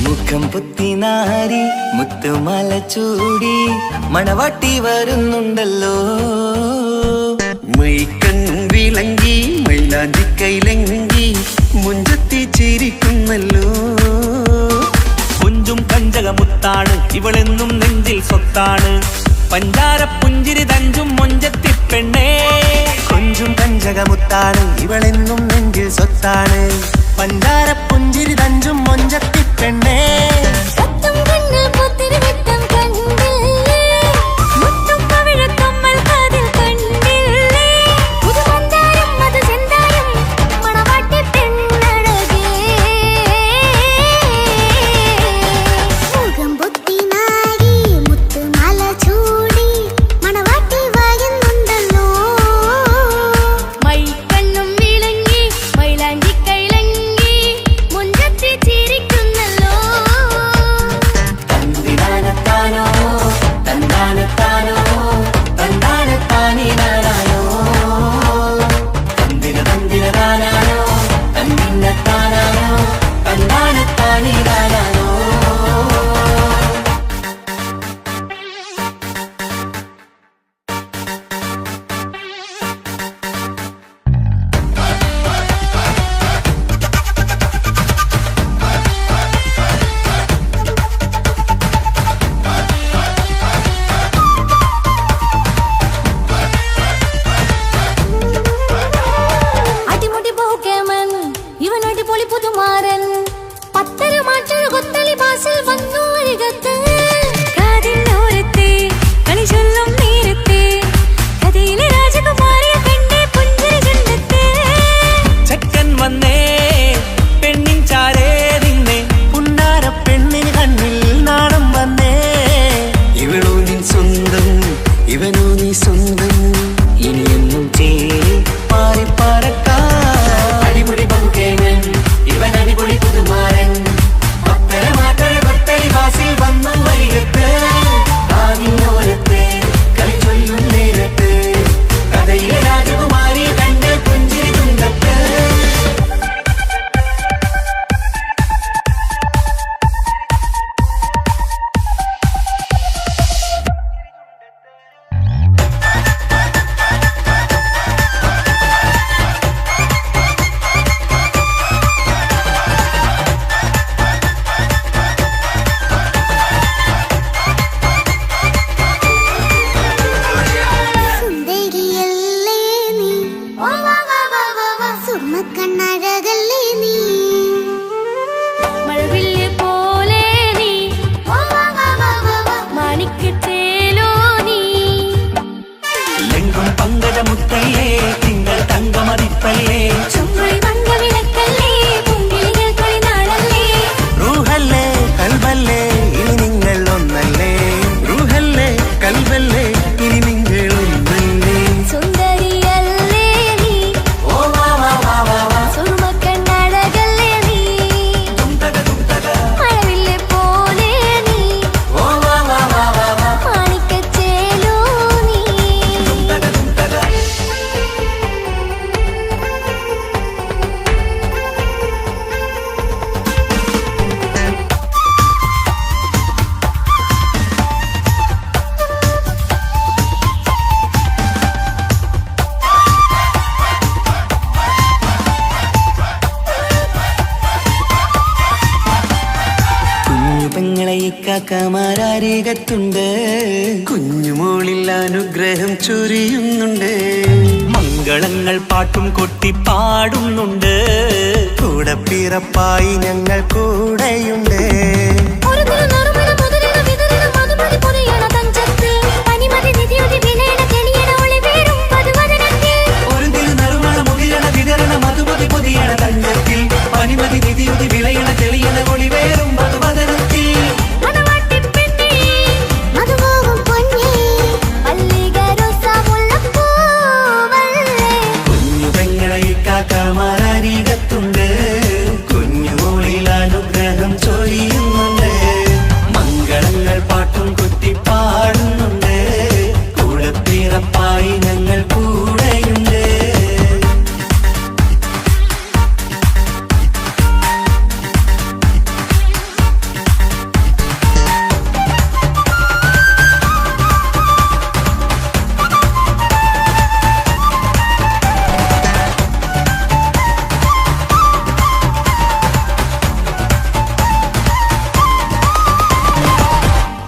മുഖം പുത്തിനാരി മുത്തുമാല ചൂടി മണവാട്ടി വരുന്നുണ്ടല്ലോ. മൈക്കണ്ണും വിളങ്ങി മൈലാഞ്ചി കൈലങ്കി മുഞ്ചത്തി ചിരിക്കുന്നല്ലോ. കുഞ്ചും കഞ്ചകമുത്താണ് ഇവളെന്നും നെഞ്ചിൽ സ്വത്താണ്. പഞ്ചാര പുഞ്ചിരി തഞ്ചും മൊഞ്ചത്തി പെണ്ണേ. കൊഞ്ചും കഞ്ചകമുത്താണ് ഇവളെന്നും നെഞ്ചിൽ സ്വത്താണ്. പഞ്ചാര പുഞ്ചിരി തഞ്ചും മൊഞ്ചത്തി പെണ്ണേ. സത്തം കണ്ണ് പുത്തിരി വെട്ടം കണ്ടില്ലേ, മുത്തും പവിഴക്കമ്മൽ കാതിൽ കണ്ടില്ലേ, പുതുമന്ദാരം മധു ചെന്താരം മണവാട്ടി പെണ്ണഴകേ. മുഖം പൊത്തി നാരി മുത്തുമാല ചൂടി മണവാട്ടി വായുന്നുണ്ടല്ലോ. മൈക്കണ്ണും വിളങ്ങി മൈലാഞ്ചി കൈലങ്കി മുഞ്ചത്തി ചിരിക്കുന്നല്ലോ. തന്തിനാനത്താനോ തന്താനത്താനോ തന്താനത്താനിനാനോ തന്തിന തന്തിനതാനോ തന്നിന്നത്താനോ തന്താനത്താനിനാനോ. അടിമുടി പോകേമൻ ഇവനടി പൊളി പുതുമാരൻ. പത്തര മാറ്റൊരു കൊത്തളി ബാസിൽ വന്നു അരികത്ത്. കാതിനോരത്തെ കളി ചൊല്ലും നേരത്തെ കഥയിലെ രാജകുമാരിയെ കണ്ടേ പുഞ്ചിരി ചുണ്ടത്ത്. ചെക്കൻ വന്നേ പെണ്ണിൻ ചാരേ നിന്നേ. പുന്നാര പെണ്ണിന് കണ്ണിൽ നാണം വന്നേ. ഇവളോ നിൻ സ്വന്തം ഇവനോ നീ സ്വന്തം. ഇനിയെന്നും ചേരി പാറി പറക്കാം. അടിമുടി പങ്കുകേമൻ ഇവൻ അടിപൊളി പുതുമാരൻ. പത്തര മാറ്റൊരു കൊത്തളി ബാസിൽ വന്നു വരികത്ത്. കാതിനോരത്ത് കളി ചൊല്ലും നേരത്ത് കഥയിലെ രാജകുമാരി കണ്ട് പുഞ്ചിരി തുണ്ടത്ത്. സുന്ദരിയല്ലേ നീ, സുർമ്മക്കണ്ണഴകല്ലേ നീ, മഴവില്ല് പോലെ നീ, മാണിക്കച്ചേലോ നീ. എങ്കും പങ്കജമുത്തല്ലേ തിങ്കൾ തങ്കമതിപ്പല്ലേ. ചുമ്മുഴി മംഗവിളക്കല്ലേ പുങ്കിളികൾ കളിനാളല്ലേ. റൂഹല്ലേ കൽബല്ലേ ഇനി നിങ്ങൾ ഒന്നല്ലേ. റൂഹല്ലേ കൽബല്ലേ ഇനി നിങ്ങൾ ഒന്നല്ലേ. സുന്ദരിയല്ലേ നീ, സുർമ്മക്കണ്ണഴകല്ലേ നീ, മഴവില്ല് പോലെ നീ, മാണിക്കച്ചേലോ നീ. കുഞ്ഞു പെങ്ങളെ ഇക്കാക്കമാരാരികത്തുണ്ട്. കുഞ്ഞുമോളിൽ അനുഗ്രഹം ചൊരിയുന്നുണ്ട്. മംഗളങ്ങൾ പാട്ടും കൊട്ടി പാടുന്നുണ്ട്. കൂടെ പിറപ്പായി ഞങ്ങൾ കൂടെയുണ്ട്. ഒരു തിരുനറുമണ മുതിരണ വിതരണ മധുമതി പൊതിയണ തഞ്ചത്ത്. പനിമതി നിധിയുതി വിലയണ തെളിയണ ഒളിവേറും പതുവദനത്തിൽ. ഒരു തിരുനറുമണ മുതിരണ വിതരണ മധുമതി പൊതിയണ തഞ്ചത്തിൽ. പനിമതി നിധിയുതി വിളയണ തെളിയണ ഒളിവേറും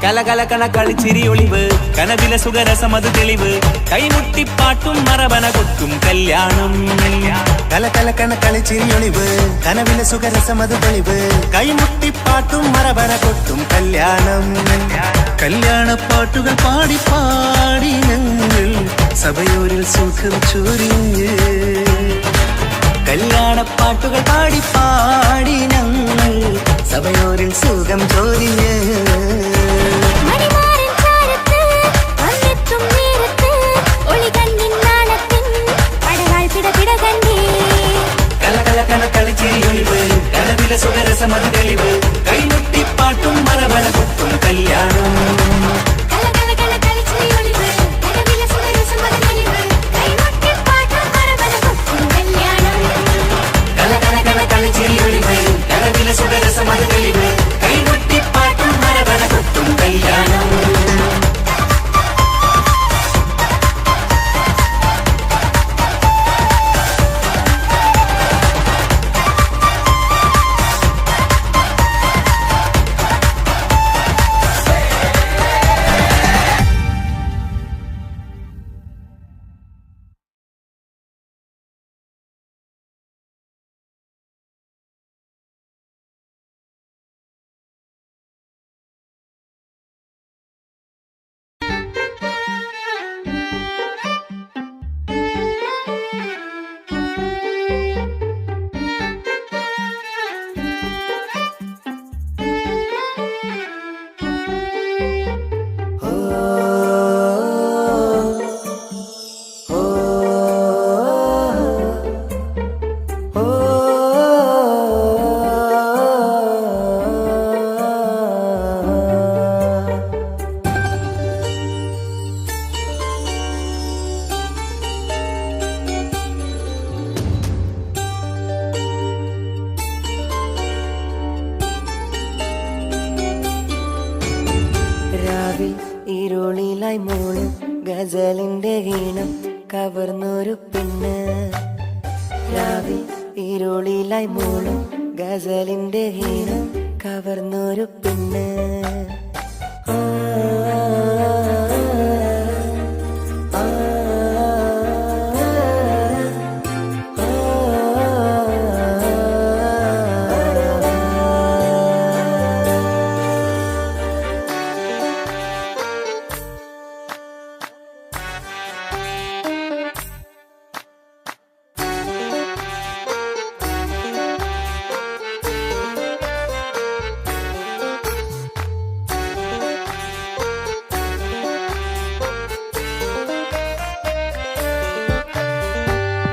കലകലകണ കളിച്ചിരി ഒളിവ് കനവിലെ സുഖരസം അത് തെളിവ് കൈമുട്ടിപ്പാട്ടും മറവന കൊട്ടും കല്യാണം കലകലകണ കളിച്ചിരിയൊളിവ് കനവിലെ സുഖരസമത് തെളിവ് കൈമുട്ടിപ്പാട്ടും മറവര കൊട്ടും കല്യാണം കല്യാണപ്പാട്ടുകൾ പാടി പാടി ഞങ്ങൾ സഭയോരിൽ സുഖം ചൊരിഞ്ഞ് കല്യാണപ്പാട്ടുകൾ പാടി പാടി ഞങ്ങൾ സഭയോരിൽ സുഖം ചോരിഞ്ഞ് മണിമാരൻ ചാരത്ത് വന്നെത്തും നേരത്ത് ഒളികണ്ണിൻ നാളത്തിൻ പടവാൾ പിടപിട കണ്ടേ കലകലകണ കളിച്ചിരിയൊളിവ് കനവിലെ സുഖരസമത് തെളിവ് കൈമുട്ടിപ്പാട്ടും മറവന കൊട്ടും കല്യാണം കലകലകണ കളിച്ചിരിയൊളിവ് കനവിലെ സുഖരസം അത് തെളിവ് കൈമുട്ടിപ്പാട്ടും മറവന കൊട്ടും കല്യാണം കലകലകണ കളിച്ചിരിയൊളിവ് കനവിലെ സുഖരസമത് തെളിവ് കൈമുട്ടിപ്പാട്ടും മറവന കൊട്ടും കല്യാണം രാവിൽ ഇരുളിലായി മോളും ഗസലിന്റെ ഈണം കവർന്നൊരു പെണ്ണ് രാവിൽ ഇരുളിലായി മോളും ഗസലിന്റെ ഈണം കവർന്നൊരു പെണ്ണ് ആ, ആ, ആ,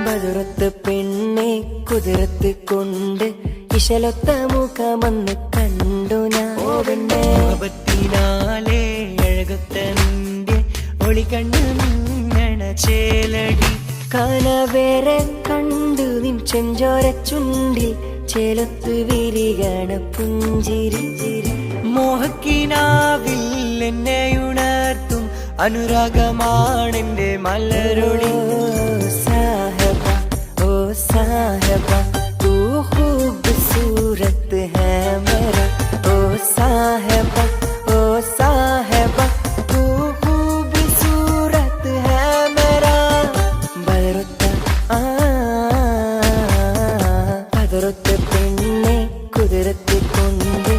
ബദുറത്ത് പെണ്ണെ കുതിരത്ത് കൊണ്ട് ഇശലൊത്ത മുഖമെന്ന് കണ്ടു ഞാൻ മുഹബത്തിനാലേ അഴകൊത്ത നിന്റെ ഒളികണ്ണ് മിന്നണ ചേലടി കനവേറെ കണ്ടു നിൻ ചെഞ്ചോര ചുണ്ടിൽ ചേലത്ത് വിരികണ പുഞ്ചിരി മോഹക്കിനാവിൽ എന്നെ ഉണർത്തും അനുരാഗമാണെന്റെ മലരൊളി സാഹബ ഓ സാഹബ തൂ ഖൂബ്സൂരത് ഹൈ മേരാ ഓ സാഹബ ഓ സാഹബ തൂ ഖൂബ്സൂരത് ഹൈ മേരാ ബദറുത്ത ബദറുത്ത പെണ്ണെ കുതിരത്ത് കൊണ്ട്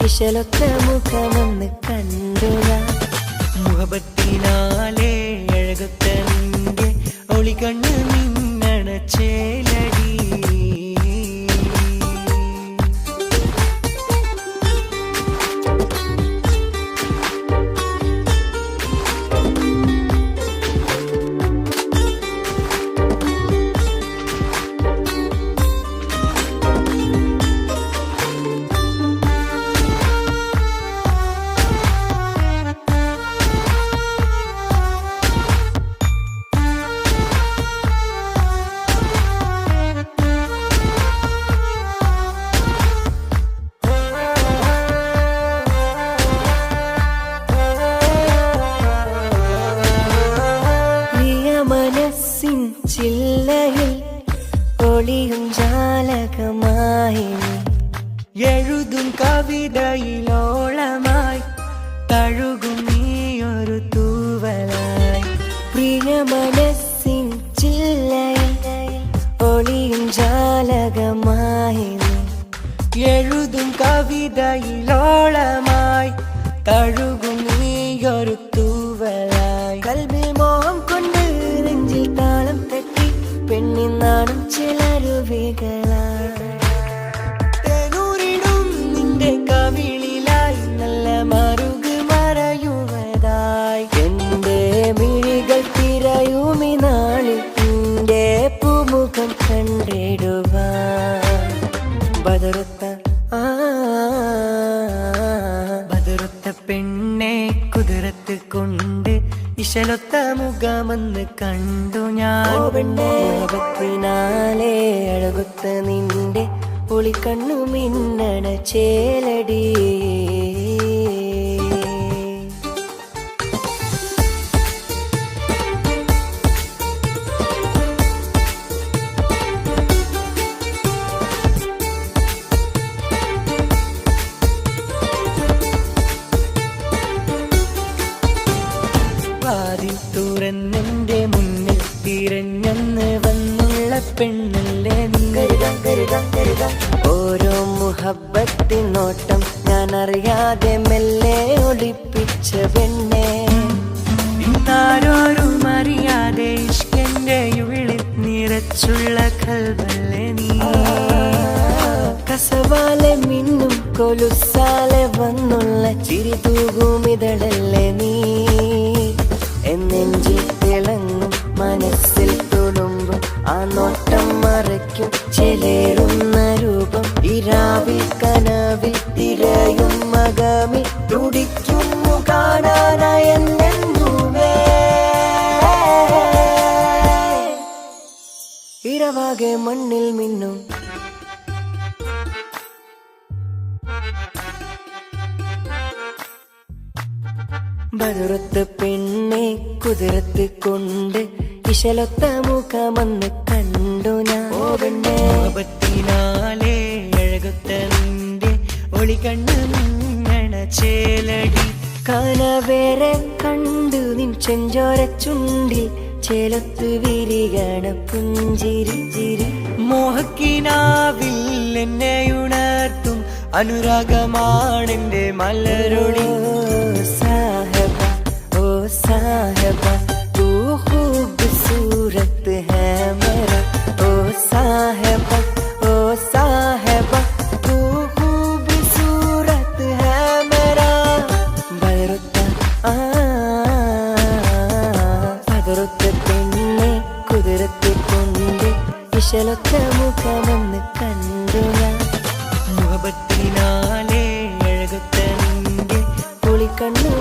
ഇശലൊത്ത മുഖമെന്ന് കണ്ടു ഞാൻ മുഹബത്തിനാലേ അഴകൊത്ത നിന്റെ ഒളികണ്ണ് മിന്നണ ചേലടി മനസ്സിൻ ചില്ലയിൽ ഒളിയും ജാലകമായി എഴുതും കവിതയിലോളമായി തഴുകും നീയൊരു തൂവലായി പ്രിയ മനസ്സിൻ ചില്ലയിൽ ഒളിയും ജാലകമായി എഴുതും കവിതയിലോളമായി തഴുകും നീയൊരു തൂവലായി കൽവിൽ മോഹം കൊണ്ട് നെഞ്ചിൽ താളം തട്ടി പെണ്ണിൻ നാടും ചിലരുവികളായി തേനൂരിടും നിന്റെ കവിളിലായി നല്ല മറുക് മറയുവതായി എന്റെ മിഴികൾ തിരയുമി നാളിൽ നിന്റെ പൂമുഖം കണ്ടിടുവാൻ ബദറുത്ത പെണ്ണെ കുതിരത്ത് കൊണ്ട് ഇശലൊത്ത മുഖമെന്ന് കണ്ടു ഞാൻ മുഖത്തിനാലെ അഴകൊത്ത നിന്റെ ഒളിക്കണ്ണു മിന്നണ ചേലടി വാതിൽ തുറന്നെന്റെ മുന്നിൽ തിരഞ്ഞെന്ന് വന്നുള്ള പെണ്ണല്ലേ നീ ഓരോ മുഹബത്തിൻ നോട്ടം ഞാൻ അറിയാതെ മെല്ലെ ഒളിപ്പിച്ച പെണ്ണെ ഇന്നാരോരും അറിയാതെ ഇഷ്കന്റെ ഉള്ളിൽ നിറച്ചുള്ള കൽവല്ലേ നീ കസവാലെ മിന്നും കൊലുസാലെ വന്നുള്ള ചിരി തൂകുമിതളല്ലേ നീ എന്നെഞ്ചിൽ തിളങ്ങും മനസ്സിൽ തുളുമ്പും ആ നോട്ടം മറയ്ക്കും ചെലേറുന്ന രൂപം ഇരാവിൽ കനവിൽ തിരയും മകമിൽ തുടിക്കുന്നു കാണാനായെന്നുമേ ഇരവാകെ മണ്ണിൽ മിന്നും ബദറുത്ത പെണ്ണെ കുതിരത്ത് കൊണ്ട് ഇശലൊത്ത മുഖമെന്ന് കണ്ടു ഞാൻ മുഖത്തിനാലെ അഴകൊത്ത നിന്റെ ഒളികണ്ണ് മിന്നണ ചേലടി കനവേറെ കണ്ടു നിൻ ചെഞ്ചോര ചുണ്ടിൽ ചേലത്ത് വിരികണ പുഞ്ചിരി ചിരി മോഹക്കിനാവിൽ എന്നെ ഉണർത്തും അനുരാഗമാണെന്റെ മലരൊളി साहबा तू खूबसूरत है मेरा ओ साहबा तू खूबसूरत है मेरा ബദറുത്ത പെണ്ണെ കുതിരത്തെ കൊണ്ട് ഇശലൊത്ത മുഖമെന്ന് കണ്ടു ഞാൻ മുഖത്തിനാലെ അഴകൊത്ത നിന്റെ ഒളിക്കണ്ണു